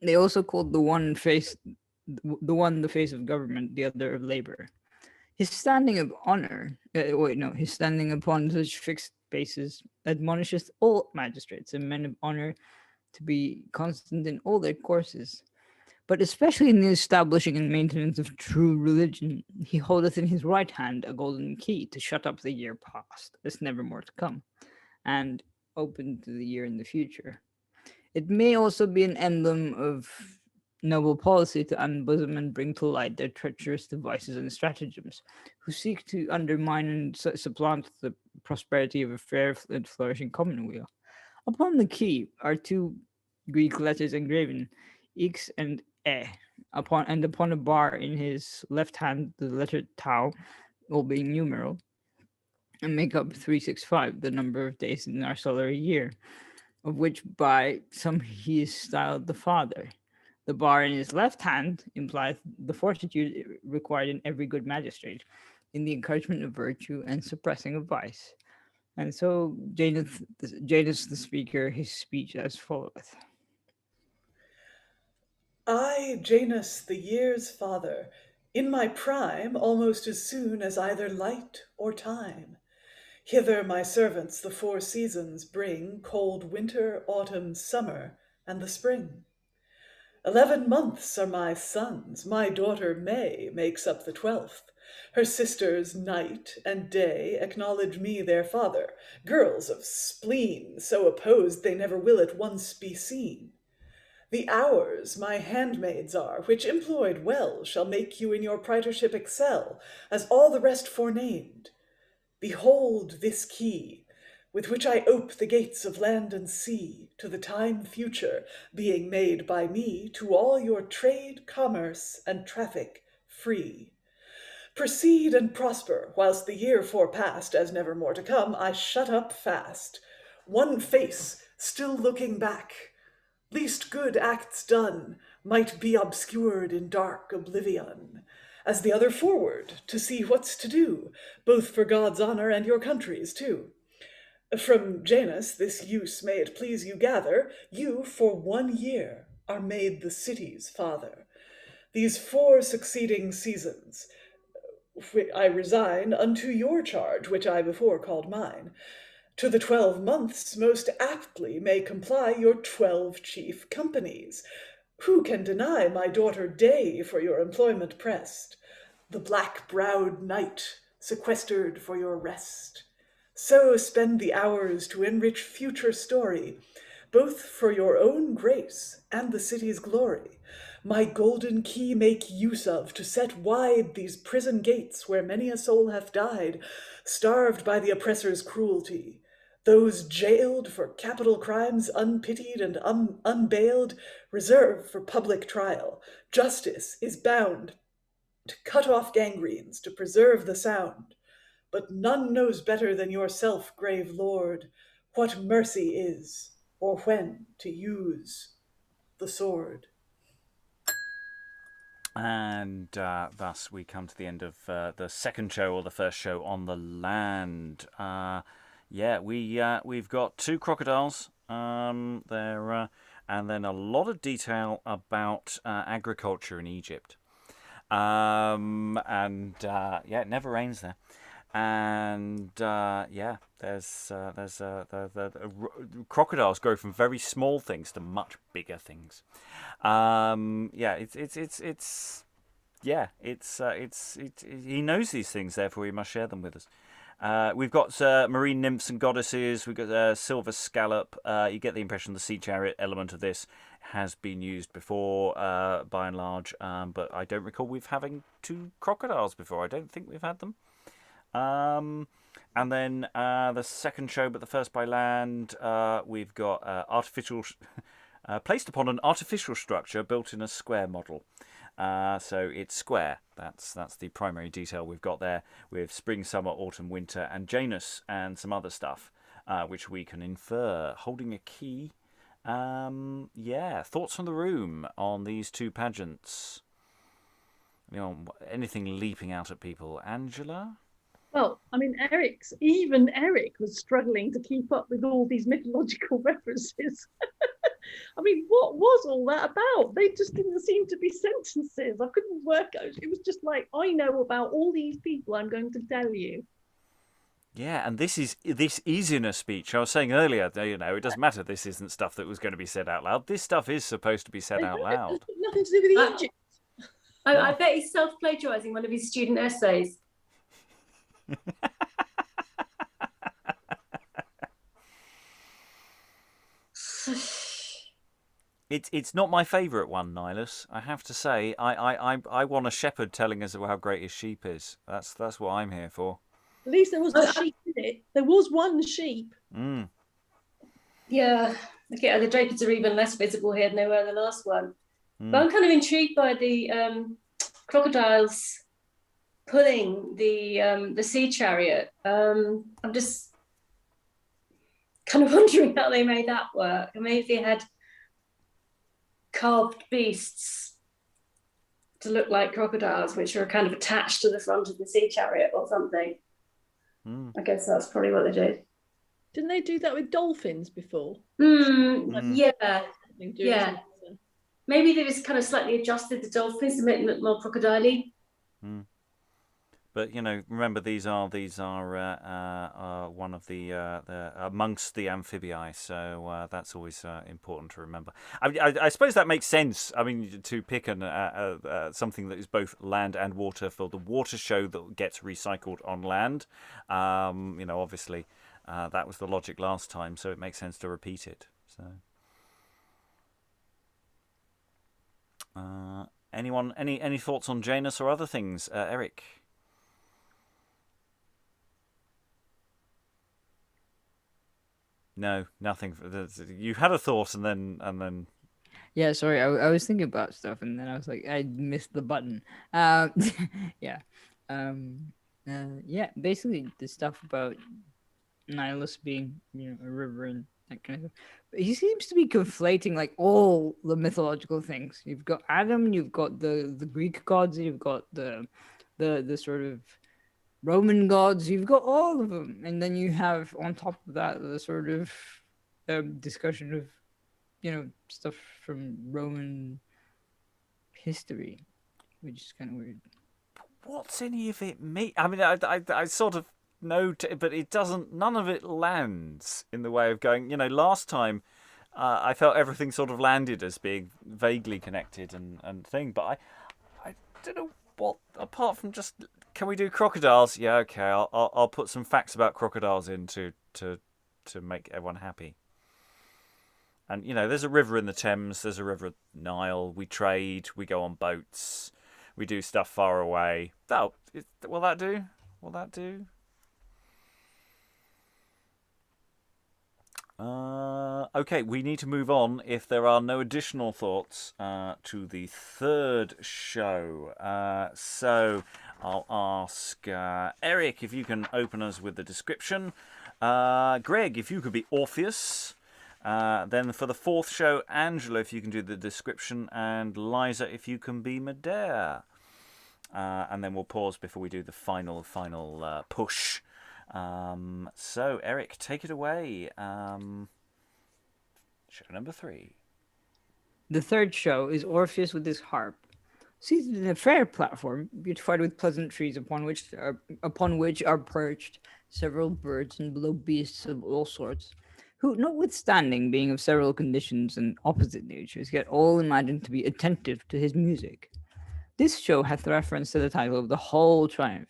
Speaker 3: They also called the one the face of government, the other of labor. His standing upon such fixed bases admonisheth all magistrates and men of honor to be constant in all their courses. But especially in the establishing and maintenance of true religion, he holdeth in his right hand a golden key to shut up the year past, as never more to come, and open to the year in the future. It may also be an emblem of noble policy to unbosom and bring to light their treacherous devices and stratagems, who seek to undermine and supplant the prosperity of a fair and flourishing commonweal. Upon the key are two Greek letters engraven, X and E, upon a bar in his left hand the letter tau, all being numeral, and make up 365, the number of days in our solar year, of which by some he is styled the father. The bar in his left hand implies the fortitude required in every good magistrate, in the encouragement of virtue and suppressing of vice. And so Janus the speaker, his speech as followeth.
Speaker 5: I, Janus, the year's father, in my prime, almost as soon as either light or time, hither my servants the four seasons bring, cold winter, autumn, summer, and the spring. 11 months are my sons, my daughter May makes up the 12th. Her sisters Night and Day acknowledge me their father, girls of spleen, so opposed they never will at once be seen. The hours my handmaids are, which employed well shall make you in your praetorship excel, as all the rest forenamed. Behold this key, with which I ope the gates of land and sea, to the time future, being made by me to all your trade, commerce, and traffic free. Proceed and prosper, whilst the year forepast, as never more to come, I shut up fast. One face still looking back, least good acts done might be obscured in dark oblivion, as the other forward to see what's to do, both for God's honor and your country's too. From Janus this use may it please you gather, you for 1 year are made the city's father. These 4 succeeding seasons I resign unto your charge, which I before called mine. To the 12 months most aptly may comply your 12 chief companies. Who can deny my daughter Day for your employment pressed, the black-browed night sequestered for your rest? So spend the hours to enrich future story, both for your own grace and the city's glory. My golden key make use of to set wide these prison gates where many a soul hath died, starved by the oppressor's cruelty. Those jailed for capital crimes unpitied and unbailed reserve for public trial. Justice is bound to cut off gangrenes, to preserve the sound. But none knows better than yourself, grave lord, what mercy is, or when to use the sword.
Speaker 1: And thus we come to the end of the second show, or the first show on the land. We've got 2 crocodiles there, and then a lot of detail about agriculture in Egypt. It never rains there. And there's crocodiles grow from very small things to much bigger things. He knows these things, therefore he must share them with us. We've got marine nymphs and goddesses. We've got silver scallop. You get the impression the sea chariot element of this has been used before, by and large, but I don't recall we've having 2 crocodiles before. I don't think we've had them. And then the second show, but the first by land, we've got artificial, placed upon an artificial structure built in a square model. So it's square. That's the primary detail we've got there, with spring, summer, autumn, winter, and Janus, and some other stuff, which we can infer. Holding a key. Thoughts from the room on these 2 pageants? Anything leaping out at people? Angela?
Speaker 2: Well, I mean, even Eric was struggling to keep up with all these mythological references. I mean, what was all that about? They just didn't seem to be sentences. I couldn't work out. It was just like, I know about all these people, I'm going to tell you.
Speaker 1: Yeah, and this is in a speech. I was saying earlier, it doesn't matter. This isn't stuff that was going to be said out loud. This stuff is supposed to be said out loud.
Speaker 2: Nothing to do with Egypt.
Speaker 6: I bet he's self-plagiarising one of his student essays.
Speaker 1: It's not my favourite one, Nihilus. I have to say, I want a shepherd telling us how great his sheep is. That's what I'm here for.
Speaker 2: At least there was a sheep in it. There was one sheep.
Speaker 1: Mm.
Speaker 6: Yeah, okay. The Drapers are even less visible here than they were in the last one. But I'm kind of intrigued by the crocodiles pulling the sea chariot. I'm just kind of wondering how they made that work. I mean, if they had carved beasts to look like crocodiles, which are kind of attached to the front of the sea chariot or something. I guess that's probably what they did.
Speaker 2: Didn't they do that with dolphins before?
Speaker 6: Yeah. Maybe they just kind of slightly adjusted the dolphins to make them look more crocodile-y.
Speaker 1: But remember, these are one of the amongst the amphibii, so that's always important to remember. I suppose that makes sense. I mean, to pick something that is both land and water for the water show that gets recycled on land. Obviously, that was the logic last time, so it makes sense to repeat it. So, anyone, any thoughts on Janus or other things, Eric? No, nothing. You had a thought, and then.
Speaker 3: Yeah, sorry. I was thinking about stuff, and then I was like, I missed the button. Basically the stuff about Nihilus being, a river and that kind of stuff. But he seems to be conflating like all the mythological things. You've got Adam, you've got the Greek gods, you've got the sort of Roman gods, you've got all of them, and then you have on top of that the sort of discussion of stuff from Roman history, which is kind of weird.
Speaker 1: What's any of it mean? I mean, I sort of know, but it doesn't. None of it lands in the way of going. Last time I felt everything sort of landed as being vaguely connected and thing, but I don't know what, apart from just. Can we do crocodiles? Yeah, okay. I'll put some facts about crocodiles in to make everyone happy. And there's a river in the Thames. There's a river Nile. We trade. We go on boats. We do stuff far away. Will that do? Will that do? Okay, we need to move on if there are no additional thoughts to the third show. So I'll ask Eric if you can open us with the description. Greg, if you could be Orpheus. Then for the fourth show, Angela, if you can do the description. And Liza, if you can be Medea. And then we'll pause before we do the final push. So, Eric, take it away. Show number 3.
Speaker 3: The third show is Orpheus with his harp. Seated in a fair platform, beautified with pleasant trees upon which are perched several birds and below beasts of all sorts, who, notwithstanding being of several conditions and opposite natures, yet all imagined to be attentive to his music. This show hath reference to the title of the whole triumph,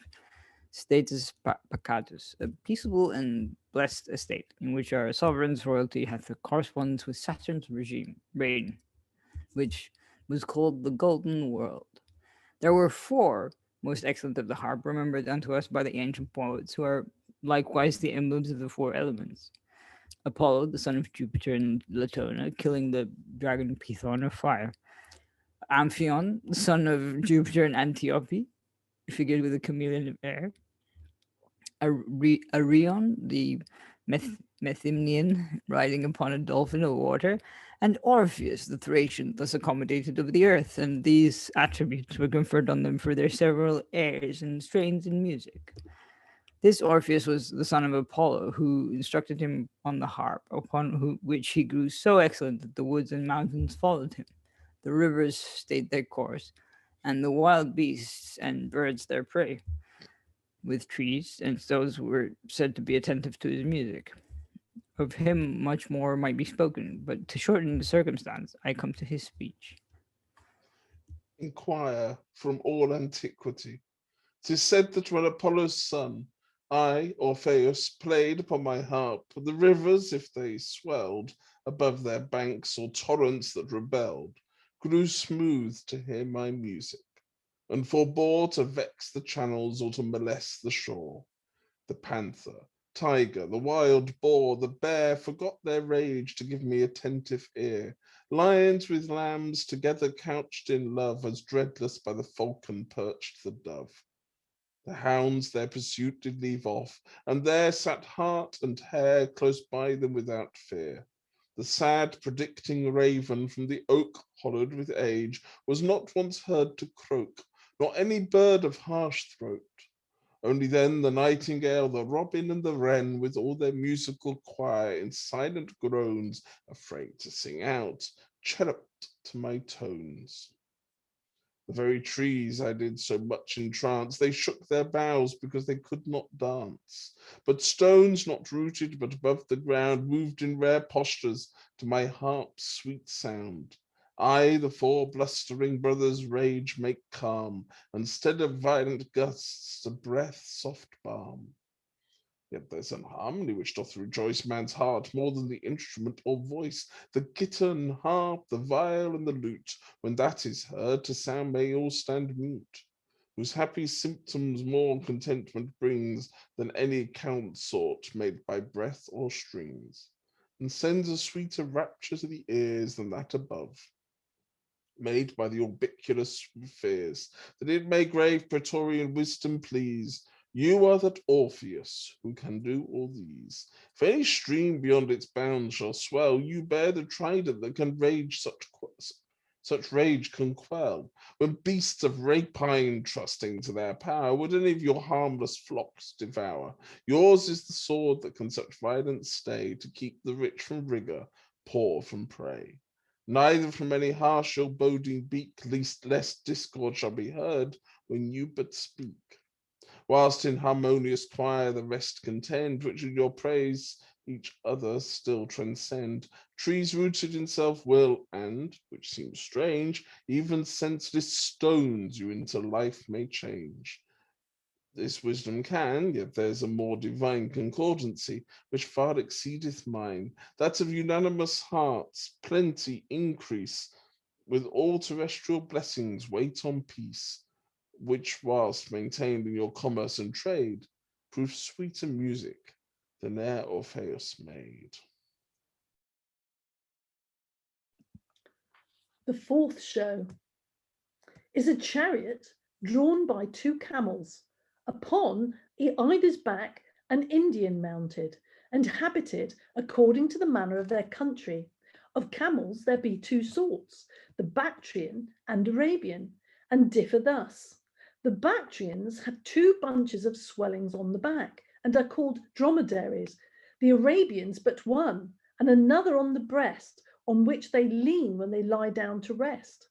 Speaker 3: Status Pacatus, a peaceable and blessed estate, in which our sovereign's royalty hath a correspondence with Saturn's reign, which was called the Golden World. There were 4 most excellent of the harp, remembered unto us by the ancient poets, who are likewise the emblems of the 4 elements. Apollo, the son of Jupiter and Latona, killing the dragon Python of fire. Amphion, the son of Jupiter and Antiope, figured with a chameleon of air. Arion, the Methymnian, riding upon a dolphin of water, and Orpheus, the Thracian, thus accommodated of the earth, and these attributes were conferred on them for their several airs and strains in music. This Orpheus was the son of Apollo, who instructed him on the harp, upon which he grew so excellent that the woods and mountains followed him, the rivers stayed their course, and the wild beasts and birds their prey. With trees and stones were said to be attentive to his music. Of him much more might be spoken, but to shorten the circumstance, I come to his speech.
Speaker 4: Inquire from all antiquity. 'Tis said that when Apollo's son, I, Orpheus, played upon my harp, the rivers, if they swelled above their banks, or torrents that rebelled, grew smooth to hear my music, and forbore to vex the channels or to molest the shore. The panther, tiger, the wild boar, the bear forgot their rage to give me attentive ear. Lions with lambs together couched in love, as dreadless by the falcon perched the dove. The hounds their pursuit did leave off, and there sat hart and hare close by them without fear. The sad predicting raven from the oak hollowed with age was not once heard to croak, nor any bird of harsh throat. Only then the nightingale, the robin, and the wren, with all their musical choir in silent groans, afraid to sing out, chirruped to my tones. The very trees I did so much entrance, they shook their boughs because they could not dance. But stones not rooted but above the ground moved in rare postures to my harp's sweet sound. I, the 4 blustering brothers' rage make calm, and stead of violent gusts, a breath soft balm. Yet there's an harmony which doth rejoice man's heart more than the instrument or voice, the gittern, harp, the viol, and the lute. When that is heard, to sound may all stand mute, whose happy symptoms more contentment brings than any consort made by breath or strings, and sends a sweeter rapture to the ears than that above, made by the orbiculus fears, that it may grave praetorian wisdom please. You are that Orpheus who can do all these. If any stream beyond its bounds shall swell, you bear the trident that can rage such rage can quell. When beasts of rapine, trusting to their power, would any of your harmless flocks devour, yours is the sword that can such violence stay, to keep the rich from rigor, poor from prey. Neither from any harsh or boding beak, lest discord shall be heard when you but speak. Whilst in harmonious choir the rest contend, which in your praise each other still transcend. Trees rooted in self-will and, which seems strange, even senseless stones you into life may change. This wisdom can, yet there's a more divine concordancy, which far exceedeth mine, that of unanimous hearts, plenty, increase, with all terrestrial blessings wait on peace, which whilst maintained in your commerce and trade, prove sweeter music than e'er Orpheus made.
Speaker 2: The fourth show is a chariot drawn by 2 camels. Upon either's back an Indian mounted, and habited according to the manner of their country. Of camels there be 2 sorts, the Bactrian and Arabian, and differ thus. The Bactrians have 2 bunches of swellings on the back, and are called dromedaries. The Arabians but one, and another on the breast, on which they lean when they lie down to rest.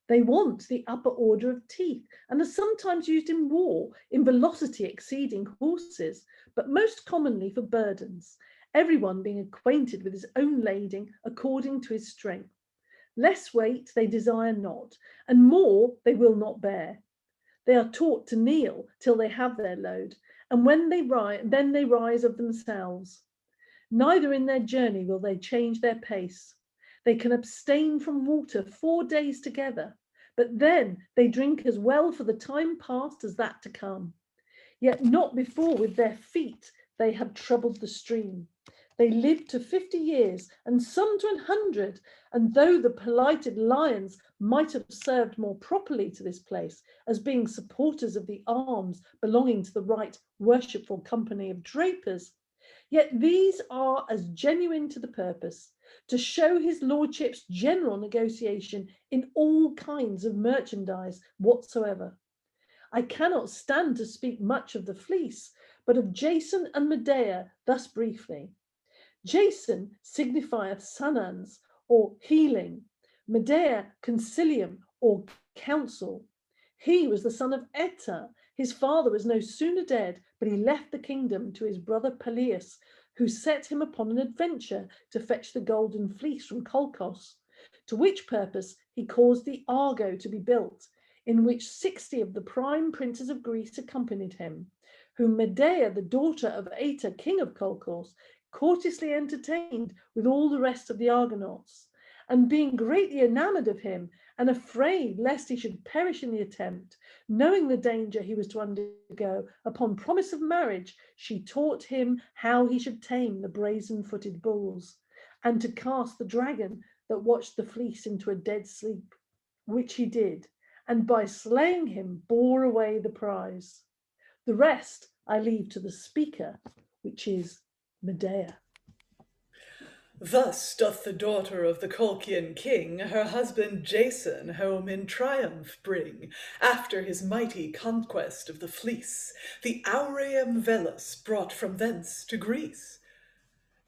Speaker 2: They want the upper order of teeth, and are sometimes used in war, in velocity exceeding horses, but most commonly for burdens, everyone being acquainted with his own lading according to his strength. Less weight they desire not, and more they will not bear. They are taught to kneel till they have their load, and when they then they rise of themselves. Neither in their journey will they change their pace. They can abstain from water 4 days together, but then they drink as well for the time past as that to come. Yet not before with their feet they had troubled the stream. They lived to 50 years, and some to 100, and though the pollited lions might have served more properly to this place, as being supporters of the arms belonging to the right worshipful company of drapers, yet these are as genuine to the purpose, to show his lordship's general negotiation in all kinds of merchandise whatsoever. I cannot stand to speak much of the fleece, but of Jason and Medea thus briefly. Jason signifieth sunans, or healing, Medea concilium, or counsel. He was the son of Eta. His father was no sooner dead, but he left the kingdom to his brother Peleus, who set him upon an adventure to fetch the golden fleece from Colchos, to which purpose he caused the Argo to be built, in which 60 of the prime princes of Greece accompanied him, whom Medea, the daughter of Eta, king of Colchos, courteously entertained with all the rest of the Argonauts. And being greatly enamoured of him, and afraid lest he should perish in the attempt, knowing the danger he was to undergo, upon promise of marriage, she taught him how he should tame the brazen-footed bulls, and to cast the dragon that watched the fleece into a dead sleep, which he did, and by slaying him bore away the prize. The rest I leave to the speaker, which is Medea.
Speaker 5: Thus doth the daughter of the Colchian king her husband Jason home in triumph bring, after his mighty conquest of the fleece, the aureum velus brought from thence to Greece.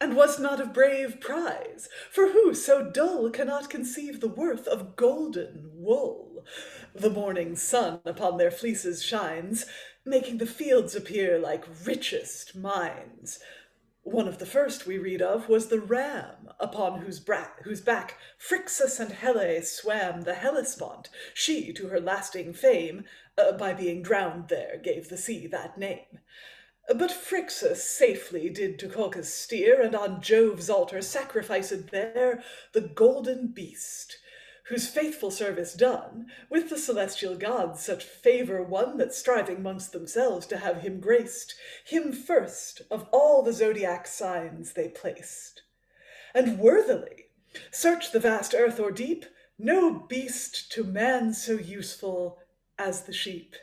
Speaker 5: And was not of brave prize, for who so dull cannot conceive the worth of golden wool? The morning sun upon their fleeces shines, making the fields appear like richest mines. One of the first we read of was the ram, upon whose back Phrixus and Helle swam the Hellespont. She, to her lasting fame, by being drowned there, gave the sea that name. But Phrixus safely did to Colchis steer, and on Jove's altar sacrificed there the golden beast, whose faithful service done, with the celestial gods such favour won, that striving mongst themselves to have him graced, him first of all the zodiac signs they placed. And worthily, search the vast earth or deep, no beast to man so useful as the sheep.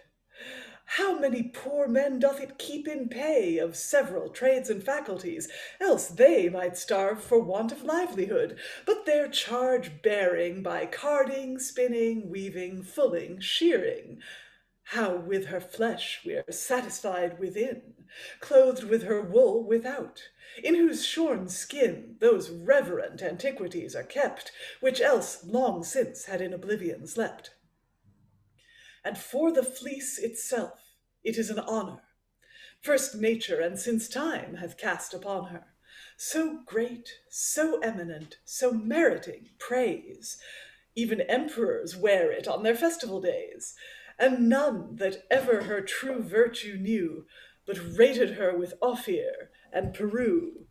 Speaker 5: How many poor men doth it keep in pay of several trades and faculties, else they might starve for want of livelihood, but their charge bearing by carding, spinning, weaving, fulling, shearing. How with her flesh we are satisfied within, clothed with her wool without, in whose shorn skin those reverent antiquities are kept, which else long since had in oblivion slept. And for the fleece itself, it is an honour, first nature and since time hath cast upon her, so great, so eminent, so meriting praise. Even emperors wear it on their festival days, and none that ever her true virtue knew, but rated her with Ophir and Peru.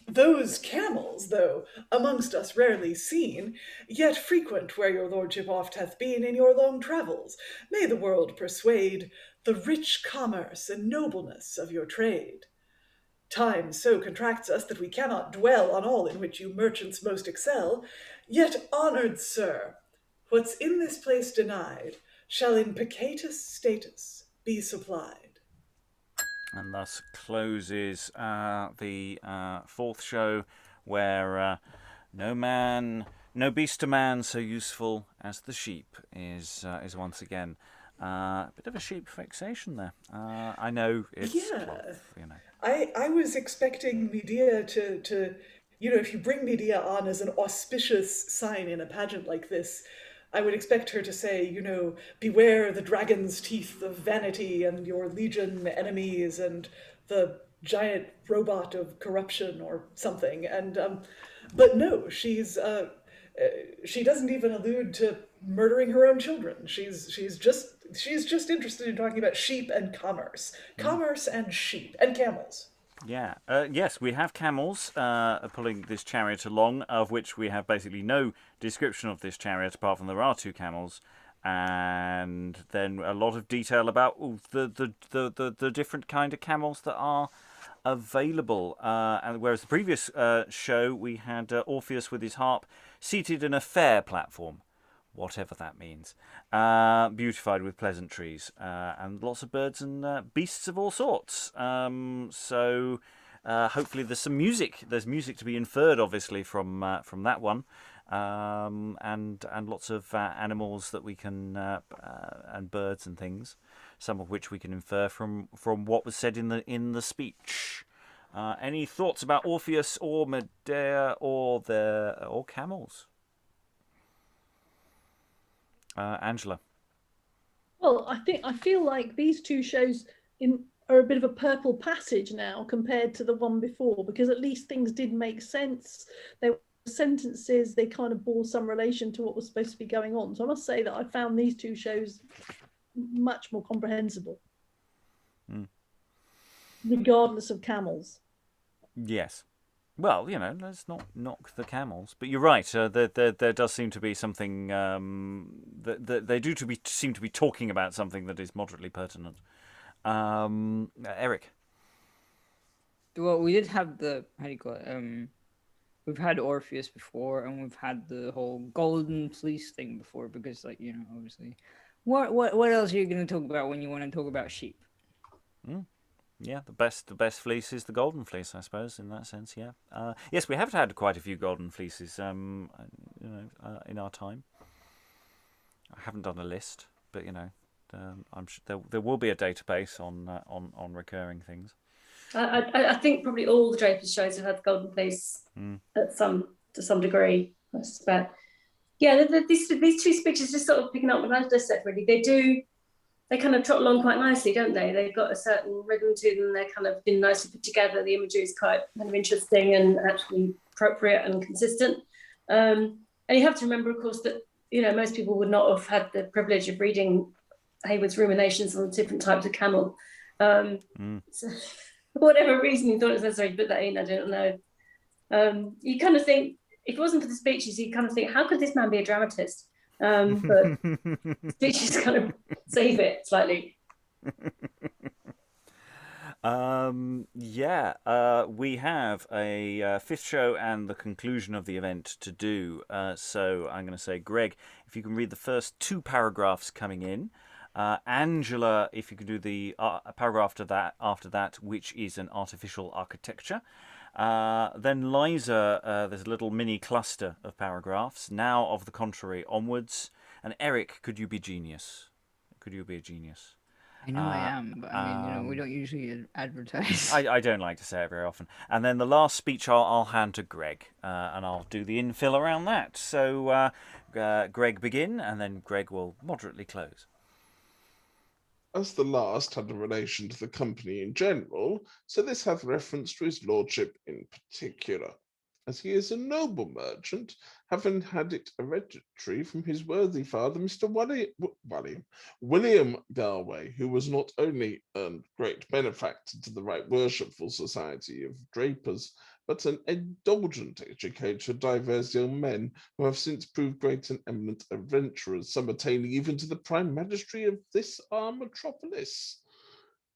Speaker 5: Those camels, though amongst us rarely seen, yet frequent where your lordship oft hath been in your long travels, may the world persuade the rich commerce and nobleness of your trade. Time so contracts us that we cannot dwell on all in which you merchants most excel. Yet, honoured sir, what's in this place denied shall in Pacatus status be supplied.
Speaker 1: And thus closes the fourth show, where no beast to man so useful as the sheep is once again. A bit of a sheep fixation there. I know it's cloth,
Speaker 5: I was expecting Medea to if you bring Medea on as an auspicious sign in a pageant like this, I would expect her to say, beware the dragon's teeth of vanity and your legion enemies and the giant robot of corruption or something. And but no, she doesn't even allude to murdering her own children. She's just interested in talking about sheep and commerce and sheep and camels.
Speaker 1: Yeah. Yes, we have camels pulling this chariot along, of which we have basically no description of this chariot apart from there are two camels, and then a lot of detail about the different kind of camels that are available. And whereas the previous show we had Orpheus with his harp seated in a fair platform, whatever that means, beautified with pleasant trees and lots of birds and beasts of all sorts. So hopefully there's some music. There's music to be inferred, obviously, from that one, and lots of animals that we can and birds and things, some of which we can infer from what was said in the speech. Any thoughts about Orpheus or Medea or camels? Angela.
Speaker 2: Well, I feel like these two shows are a bit of a purple passage now compared to the one before, because at least things did make sense. There were sentences, they kind of bore some relation to what was supposed to be going on. So I must say that I found these two shows much more comprehensible, regardless of camels.
Speaker 1: Yes. Well, let's not knock the camels, but you're right. There does seem to be something that they seem to be talking about something that is moderately pertinent. Eric.
Speaker 3: Well, we did have the we've had Orpheus before, and we've had the whole golden fleece thing before, because, obviously, what else are you going to talk about when you want to talk about sheep?
Speaker 1: Yeah, the best fleece is the golden fleece, I suppose, in that sense. Yeah. Yes, we have had quite a few golden fleeces, in our time. I haven't done a list, but I'm sure there will be a database on recurring things.
Speaker 6: I think probably all the Drapers shows have had the golden fleece to some degree. I suspect. Yeah, these two speeches just sort of picking up what Angela said. Really, they kind of trot along quite nicely, don't they? They've got a certain rhythm to them. They're kind of been nicely put together. The imagery is quite kind of interesting and actually appropriate and consistent. And you have to remember, of course, that most people would not have had the privilege of reading Heywood's ruminations on different types of camel. So, for whatever reason you thought it was necessary to put that in, I don't know. You kind of think, if it wasn't for the speeches, you kind of think, how could this man be a dramatist? But speeches kind of save it slightly.
Speaker 1: We have a fifth show and the conclusion of the event to do. So I'm going to say, Greg, if you can read the first two paragraphs coming in. Angela, if you could do the paragraph after that, which is an artificial architecture. Then Liza, there's a little mini cluster of paragraphs. Now, of the contrary, onwards. And Eric, could you be genius? Could you be a genius?
Speaker 3: I know I am, but I mean, we don't usually advertise.
Speaker 1: I don't like to say it very often. And then the last speech I'll hand to Greg, and I'll do the infill around that. So Greg begin, and then Greg will moderately close.
Speaker 4: As the last had a relation to the company in general, so this hath reference to his lordship in particular, as he is a noble merchant, having had it hereditary from his worthy father, Mr. William Galway, who was not only a great benefactor to the right worshipful society of drapers, but an indulgent educator to divers young men who have since proved great and eminent adventurers, some attaining even to the prime magistracy of this our metropolis.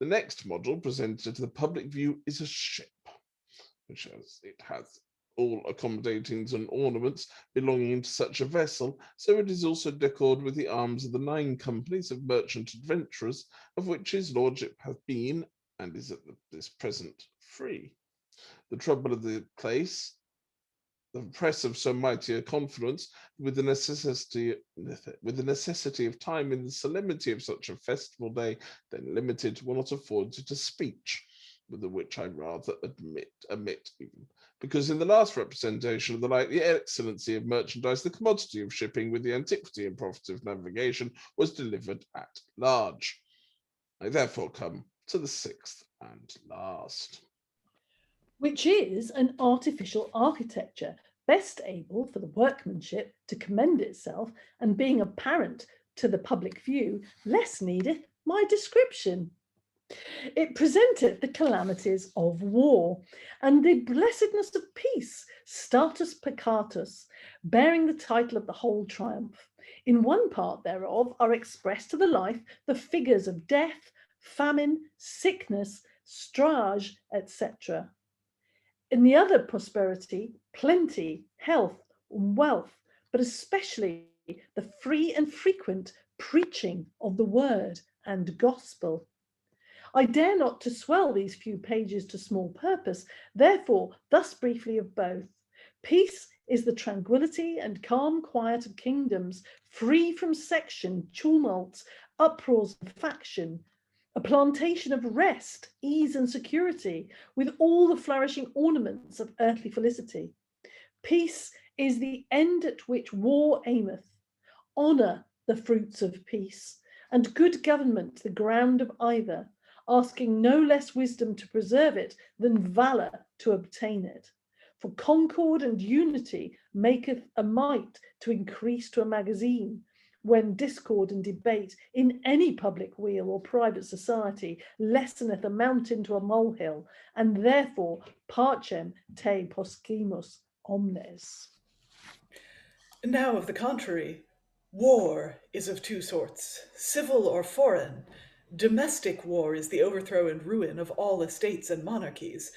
Speaker 4: The next model presented to the public view is a ship, which it has all accommodatings and ornaments belonging to such a vessel, so it is also decored with the arms of the 9 companies of merchant adventurers, of which his lordship hath been, and is at this present free. The trouble of the place, the press of so mighty a conference, with the necessity of time in the solemnity of such a festival day, then limited, will not afford it a speech, with the which I rather omit even. Because in the last representation of the like, the excellency of merchandise, the commodity of shipping, with the antiquity and profit of navigation, was delivered at large. I therefore come to the 6th and last.
Speaker 2: Which is an artificial architecture, best able for the workmanship to commend itself, and being apparent to the public view, less needeth my description. It presenteth the calamities of war, and the blessedness of peace, status Pacatus, bearing the title of the whole triumph. In one part thereof are expressed to the life the figures of death, famine, sickness, strage, etc. In the other, prosperity, plenty, health, wealth, but especially the free and frequent preaching of the word and gospel. I dare not to swell these few pages to small purpose, therefore thus briefly of both. Peace is the tranquillity and calm quiet of kingdoms, free from section, tumults, uproars of faction, a plantation of rest, ease, and security, with all the flourishing ornaments of earthly felicity. Peace is the end at which war aimeth, honour the fruits of peace, and good government the ground of either, asking no less wisdom to preserve it than valour to obtain it. For concord and unity maketh a might to increase to a magazine, when discord and debate in any public weal or private society lesseneth a mountain to a molehill, and therefore pacem te poscimus omnes.
Speaker 5: Now, of the contrary, war is of 2 sorts, civil or foreign. Domestic war is the overthrow and ruin of all estates and monarchies,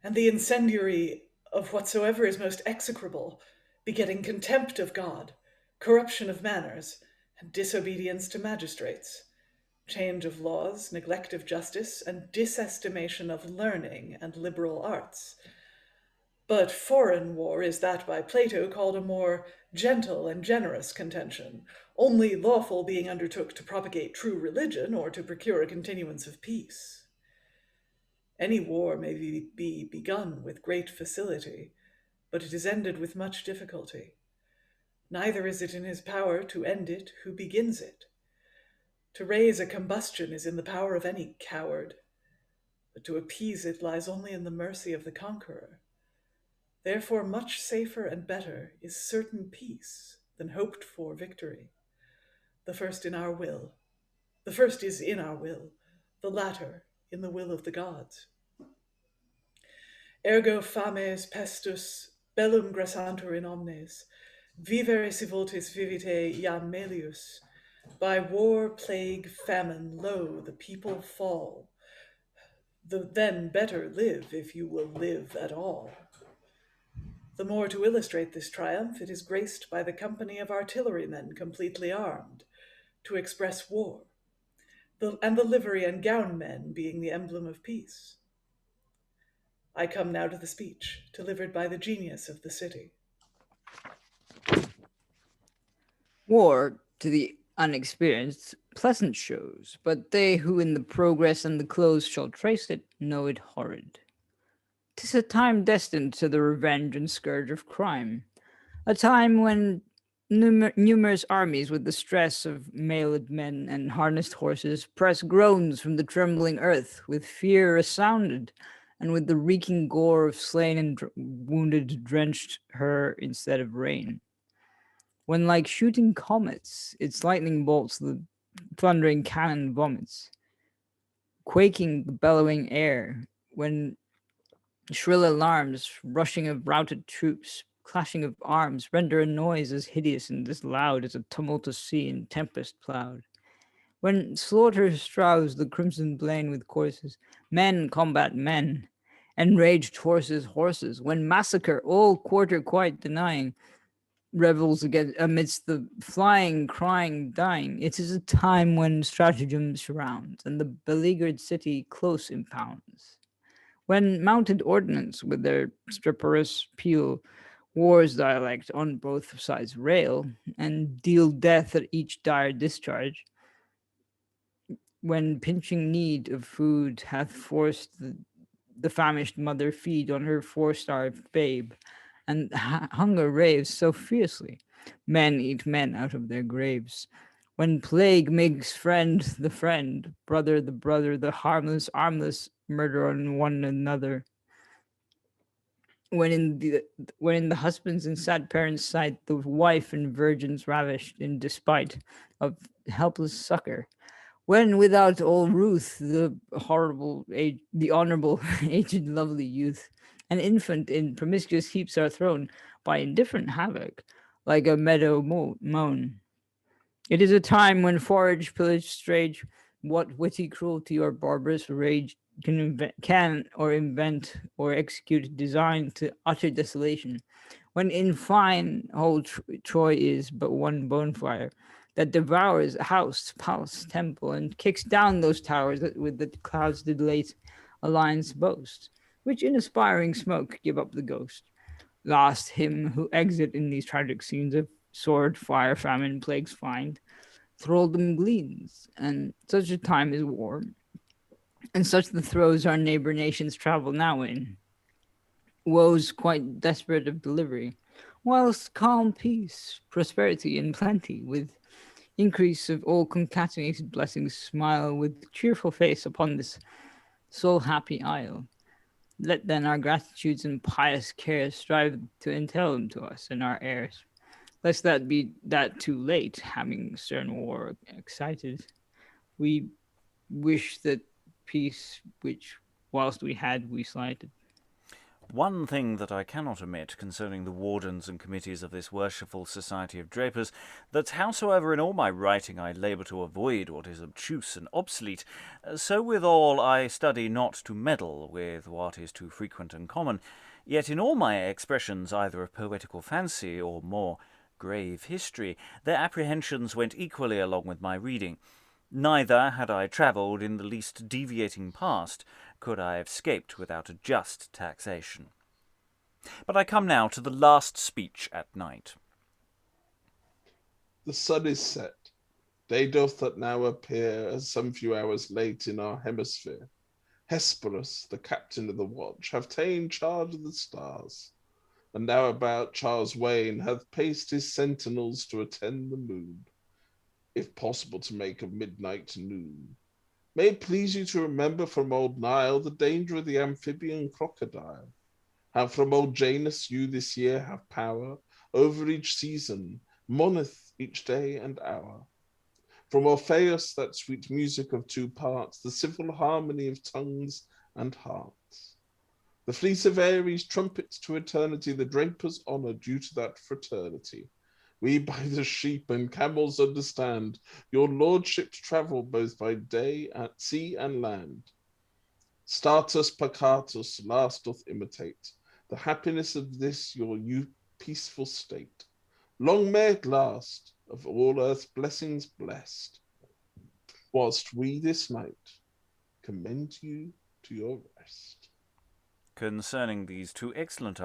Speaker 5: and the incendiary of whatsoever is most execrable, begetting contempt of God, corruption of manners, and disobedience to magistrates, change of laws, neglect of justice, and disestimation of learning and liberal arts. But foreign war is that by Plato called a more gentle and generous contention, only lawful being undertook to propagate true religion or to procure a continuance of peace. Any war may be begun with great facility, but it is ended with much difficulty. Neither is it in his power to end it who begins it. To raise a combustion is in the power of any coward, but to appease it lies only in the mercy of the conqueror. Therefore much safer and better is certain peace than hoped for victory. The first is in our will, the latter in the will of the gods. Ergo fames pestus bellum gressantur in omnes, vivere si voltis vivite iam melius. By war, plague, famine, lo, the people fall. Then better live if you will live at all. The more to illustrate this triumph, it is graced by the company of artillerymen completely armed, to express war, and the livery and gown men being the emblem of peace. I come now to the speech delivered by the genius of the city.
Speaker 3: War, to the unexperienced, pleasant shows, but they who in the progress and the close shall trace it, know it horrid. 'Tis a time destined to the revenge and scourge of crime, a time when numerous armies with the stress of mailed men and harnessed horses press groans from the trembling earth, with fear resounded, and with the reeking gore of slain and wounded drenched her instead of rain. When like shooting comets, its lightning bolts the thundering cannon vomits, quaking the bellowing air, when shrill alarms, rushing of routed troops, clashing of arms, render a noise as hideous and as loud as a tumultuous sea in tempest plowed. When slaughter strouds the crimson plain with courses, men combat men, enraged horses, when massacre all quarter quite denying, revels against amidst the flying, crying, dying. It is a time when stratagem surrounds, and the beleaguered city close impounds. When mounted ordnance with their striperous peal war's dialect on both sides rail, and deal death at each dire discharge, when pinching need of food hath forced the famished mother feed on her fore-starved babe, and hunger raves so fiercely, men eat men out of their graves. When plague makes friend the friend, brother the brother, the harmless, armless murder on one another. When in the husband's and sad parents' sight, the wife and virgins ravished in despite of helpless succor. When without all ruth, the honorable aged lovely youth, an infant in promiscuous heaps are thrown by indifferent havoc, like a meadow mown. It is a time when forage, pillage, strage, what witty cruelty or barbarous rage can or invent or execute design to utter desolation. When in fine whole Troy is but one bonfire that devours house, palace, temple, and kicks down those towers that with the clouds did late alliance boast, which in aspiring smoke give up the ghost. Last him who exit in these tragic scenes of sword, fire, famine, plagues find, thraldom gleans, and such a time is war, and such the throes our neighbor nations travel now in. Woes quite desperate of delivery, whilst calm peace, prosperity, and plenty, with increase of all concatenated blessings, smile with cheerful face upon this sole happy isle. Let then our gratitudes and pious cares strive to entail them to us and our heirs, lest that be that too late, having stern war excited. We wish that peace which whilst we had we slighted.
Speaker 1: One thing that I cannot omit concerning the wardens and committees of this worshipful society of drapers, that howsoever in all my writing I labour to avoid what is obtuse and obsolete, so withal I study not to meddle with what is too frequent and common, yet in all my expressions either of poetical fancy or more grave history, their apprehensions went equally along with my reading. Neither had I travelled in the least deviating past, could I have escaped without a just taxation. But I come now to the last speech at night.
Speaker 4: The sun is set. Day doth that now appear as some few hours late in our hemisphere. Hesperus, the captain of the watch, hath ta'en charge of the stars, and now about Charles Wain hath paced his sentinels to attend the moon, if possible to make of midnight to noon. May it please you to remember from old Nile the danger of the amphibian crocodile, how from old Janus you this year have power over each season, moneth each day and hour. From Orpheus that sweet music of two parts, the civil harmony of tongues and hearts. The fleece of Ares trumpets to eternity the draper's honour due to that fraternity. We by the sheep and camels understand your lordships travel both by day at sea and land. Status Pacatus last doth imitate the happiness of this your peaceful state. Long may it last, of all earth's blessings blessed, whilst we this night commend you to your rest.
Speaker 1: Concerning these two excellent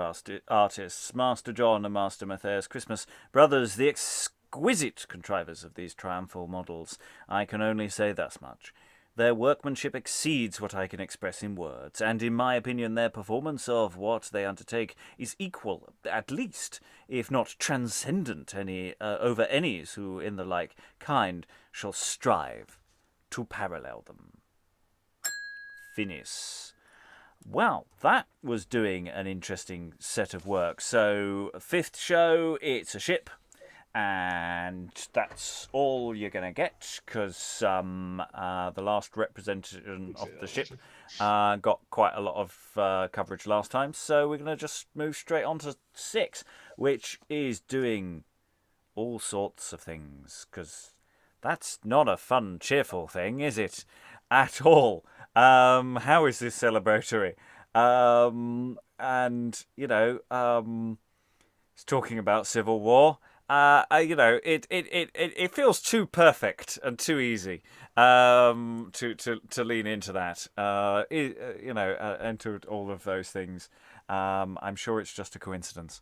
Speaker 1: artists, Master John and Master Matthias Christmas, brothers, the exquisite contrivers of these triumphal models, I can only say thus much. Their workmanship exceeds what I can express in words, and in my opinion their performance of what they undertake is equal, at least, if not transcendent over any who in the like kind shall strive to parallel them. Finis. Well, that was doing an interesting set of work. So, fifth show, it's a ship, and that's all you're going to get, because the last representation of the ship got quite a lot of coverage last time. So we're going to just move straight on to 6, which is doing all sorts of things, because that's not a fun, cheerful thing, is it? At all. How is this celebratory? And it's talking about civil war. It feels too perfect and too easy to lean into that. Into all of those things. I'm sure it's just a coincidence.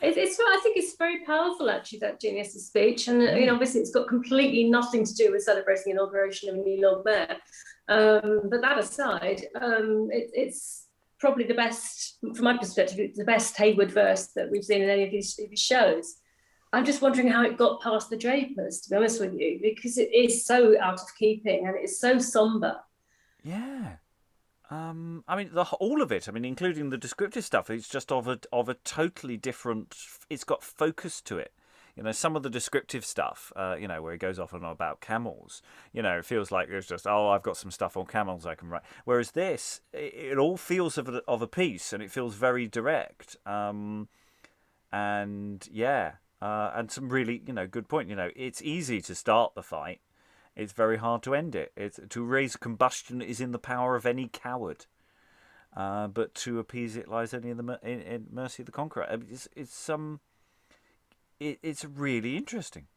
Speaker 6: I think it's very powerful, actually, that Genius's speech, and obviously it's got completely nothing to do with celebrating the inauguration of a new Lord Mayor. But that aside, it's probably the best, from my perspective, the best Heywood verse that we've seen in any of these shows. I'm just wondering how it got past the Drapers, to be honest with you, because it is so out of keeping and it's so somber.
Speaker 1: Yeah. All of it. Including the descriptive stuff. It's just of a totally different. It's got focus to it. Some of the descriptive stuff. Where he goes off and on about camels. It feels like there's just I've got some stuff on camels I can write. Whereas this, it all feels of a piece, and it feels very direct. And some really good point. It's easy to start the fight. It's very hard to end it. To raise combustion is in the power of any coward, but to appease it lies only in mercy of the conqueror. It's really interesting.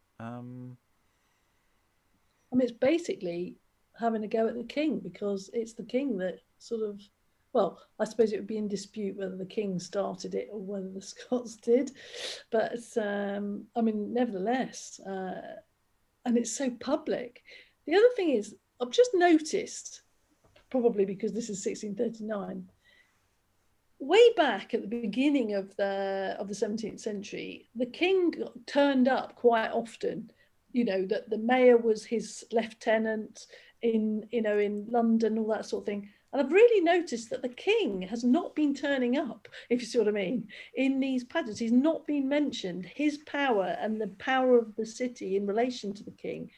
Speaker 2: It's basically having a go at the king, because it's the king that sort of, well, I suppose it would be in dispute whether the king started it or whether the Scots did, but nevertheless. And it's so public. The other thing is, I've just noticed, probably because this is 1639, way back at the beginning of the 17th century, the king turned up quite often. That the mayor was his lieutenant in London, all that sort of thing. And I've really noticed that the king has not been turning up, if you see what I mean, in these pageants. He's not been mentioned, his power and the power of the city in relation to the king.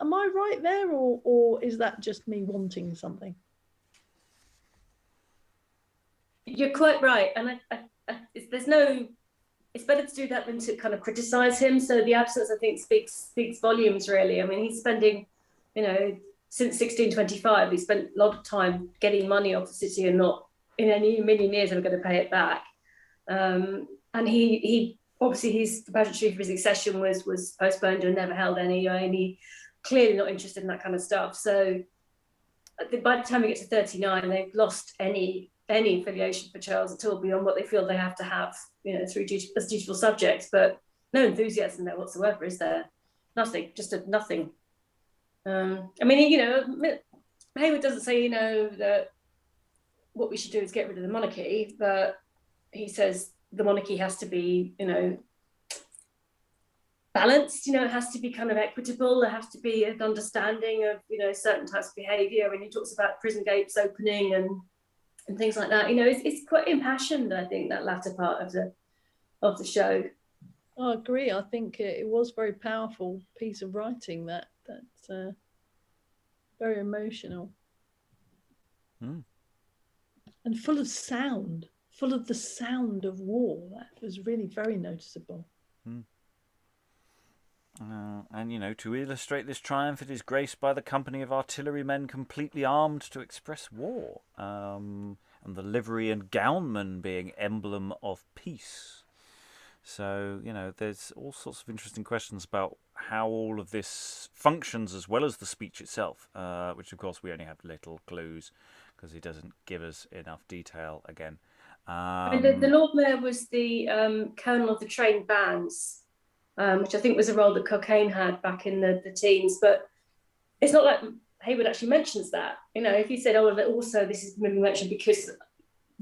Speaker 2: Am I right there, or is that just me wanting something?
Speaker 6: You're quite right. And it's better to do that than to kind of criticise him. So the absence, I think, speaks volumes, really. He's spending, since 1625, he spent a lot of time getting money off the city and not in any million years ever going to pay it back. And he obviously the pageantry for his accession was postponed and never held any, and he clearly not interested in that kind of stuff. So by the time we get to 39, they've lost any affiliation for Charles at all beyond what they feel they have to have, through as dutiful subjects, but no enthusiasm there whatsoever, is there? Nothing, just nothing. Heywood doesn't say, that what we should do is get rid of the monarchy, but he says the monarchy has to be, balanced, it has to be kind of equitable. There has to be an understanding of, certain types of behaviour. When he talks about prison gates opening and things like that, it's quite impassioned, I think, that latter part of the show.
Speaker 2: I agree. I think it was a very powerful piece of writing, that very emotional. And full of sound, full of the sound of war. That was really very noticeable.
Speaker 1: And to illustrate this triumph, it is graced by the company of artillerymen completely armed to express war, and the livery and gownmen being emblem of peace. So, there's all sorts of interesting questions about how all of this functions, as well as the speech itself, which, of course, we only have little clues because he doesn't give us enough detail again.
Speaker 6: The Lord Mayor was the colonel of the trained bands, which I think was a role that Cockayne had back in the teens. But it's not like Heywood actually mentions that. If he said, also this is maybe mentioned because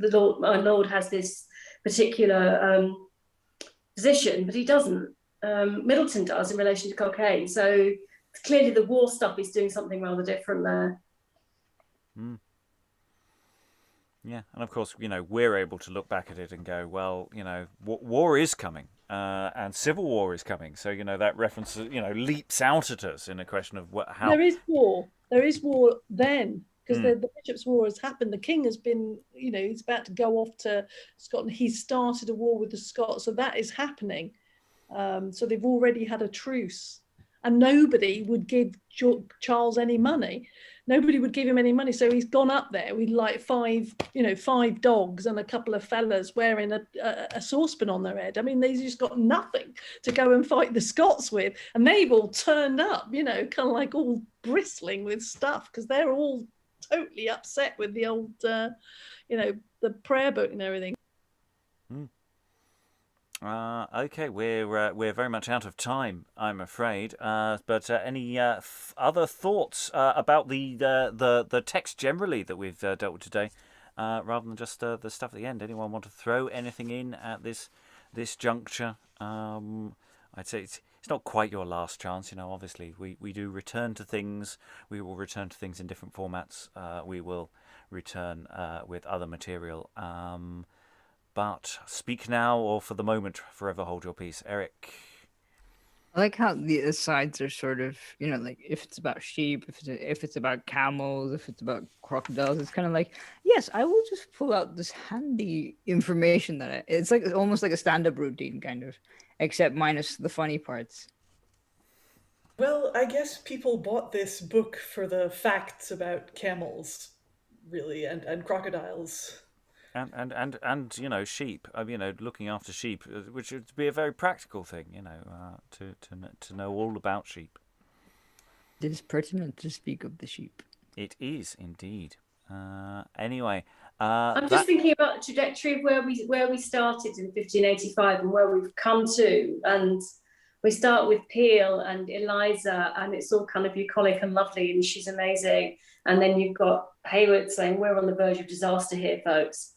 Speaker 6: our Lord has this particular position, but he doesn't. Middleton does in relation to Cockayne. So clearly the war stuff is doing something rather different there.
Speaker 1: Yeah, and of course, we're able to look back at it and go, well, war is coming, and civil war is coming. So, that reference, leaps out at us in a question of how...
Speaker 2: There is war. There is war then, because the Bishop's War has happened. The king has been, he's about to go off to Scotland. He's started a war with the Scots, so that is happening. So they've already had a truce, and nobody would give Charles any money. nobody would give him any money. So he's gone up there with like five dogs and a couple of fellas wearing a saucepan on their head. I mean, they've just got nothing to go and fight the Scots with. And they've all turned up, kind of like all bristling with stuff, because they're all totally upset with the old, the prayer book and everything.
Speaker 1: Okay, we're very much out of time, I'm afraid. But any other thoughts about the text generally that we've dealt with today, rather than just the stuff at the end? Anyone want to throw anything in at this juncture? I'd say it's not quite your last chance. Obviously we do return to things. We will return to things in different formats. We will return with other material. But speak now, or for the moment, forever hold your peace. Eric?
Speaker 3: I like how the asides are sort of, like if it's about sheep, if it's about camels, if it's about crocodiles, it's kind of like, yes, I will just pull out this handy information it's like almost like a stand-up routine, kind of, except minus the funny parts.
Speaker 5: Well, I guess people bought this book for the facts about camels, really, and crocodiles.
Speaker 1: And sheep. Looking after sheep, which would be a very practical thing. To know all about sheep.
Speaker 3: It is pertinent to speak of the sheep.
Speaker 1: It is indeed. Anyway,
Speaker 6: I'm just thinking about the trajectory of where we started in 1585 and where we've come to, and we start with Peel and Eliza, and it's all kind of bucolic and lovely, and she's amazing. And then you've got Heywood saying, "We're on the verge of disaster here, folks."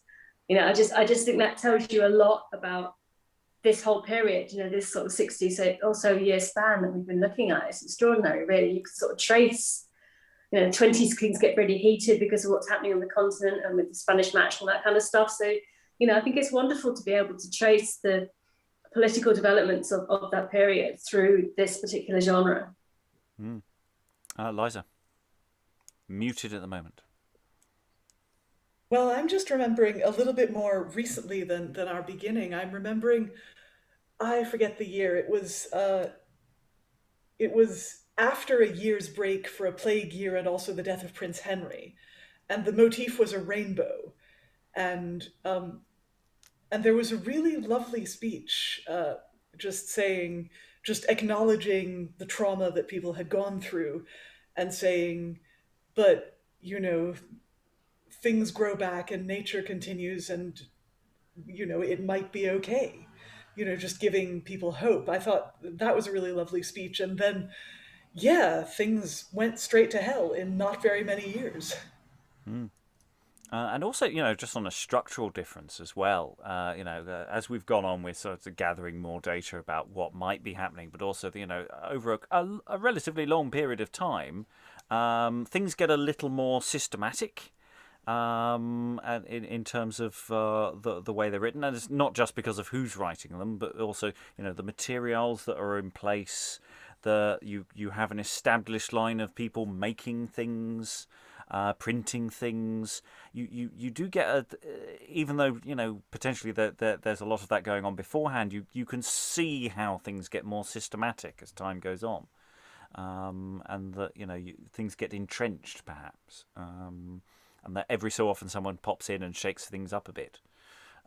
Speaker 6: I just think that tells you a lot about this whole period, this sort of 60 or so year span that we've been looking at. It's extraordinary, really. You can sort of trace, 20s things get really heated because of what's happening on the continent and with the Spanish Match and that kind of stuff. So, I think it's wonderful to be able to trace the political developments of that period through this particular genre.
Speaker 1: Liza, muted at the moment.
Speaker 5: Well, I'm just remembering a little bit more recently than our beginning. I'm remembering, I forget the year. It was after a year's break for a plague year and also the death of Prince Henry, and the motif was a rainbow, and there was a really lovely speech, just acknowledging the trauma that people had gone through, and saying, but things grow back and nature continues, and it might be okay, just giving people hope. I thought that was a really lovely speech. And then things went straight to hell in not very many years.
Speaker 1: And also, just on a structural difference as well, as we've gone on with sort of gathering more data about what might be happening, but also, over a relatively long period of time, things get a little more systematic. And in terms of the way they're written, and it's not just because of who's writing them, but also the materials that are in place. You have an established line of people making things, printing things. You do get even though potentially there's a lot of that going on beforehand. You can see how things get more systematic as time goes on, and that things get entrenched perhaps. And that every so often someone pops in and shakes things up a bit,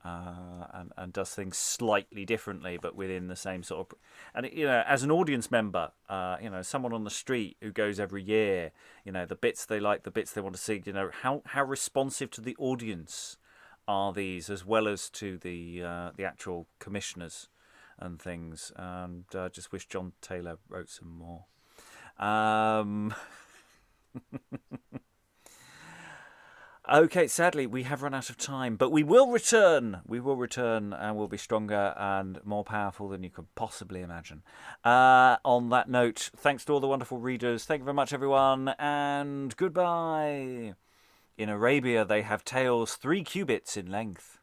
Speaker 1: and does things slightly differently, but within the same sort of. And as an audience member, someone on the street who goes every year, the bits they like, the bits they want to see, how responsive to the audience are these, as well as to the actual commissioners and things. And I just wish John Taylor wrote some more. Okay, sadly, we have run out of time, but we will return. We will return, and we'll be stronger and more powerful than you could possibly imagine. On that note, thanks to all the wonderful readers. Thank you very much, everyone, and goodbye. In Arabia, they have tales 3 cubits in length.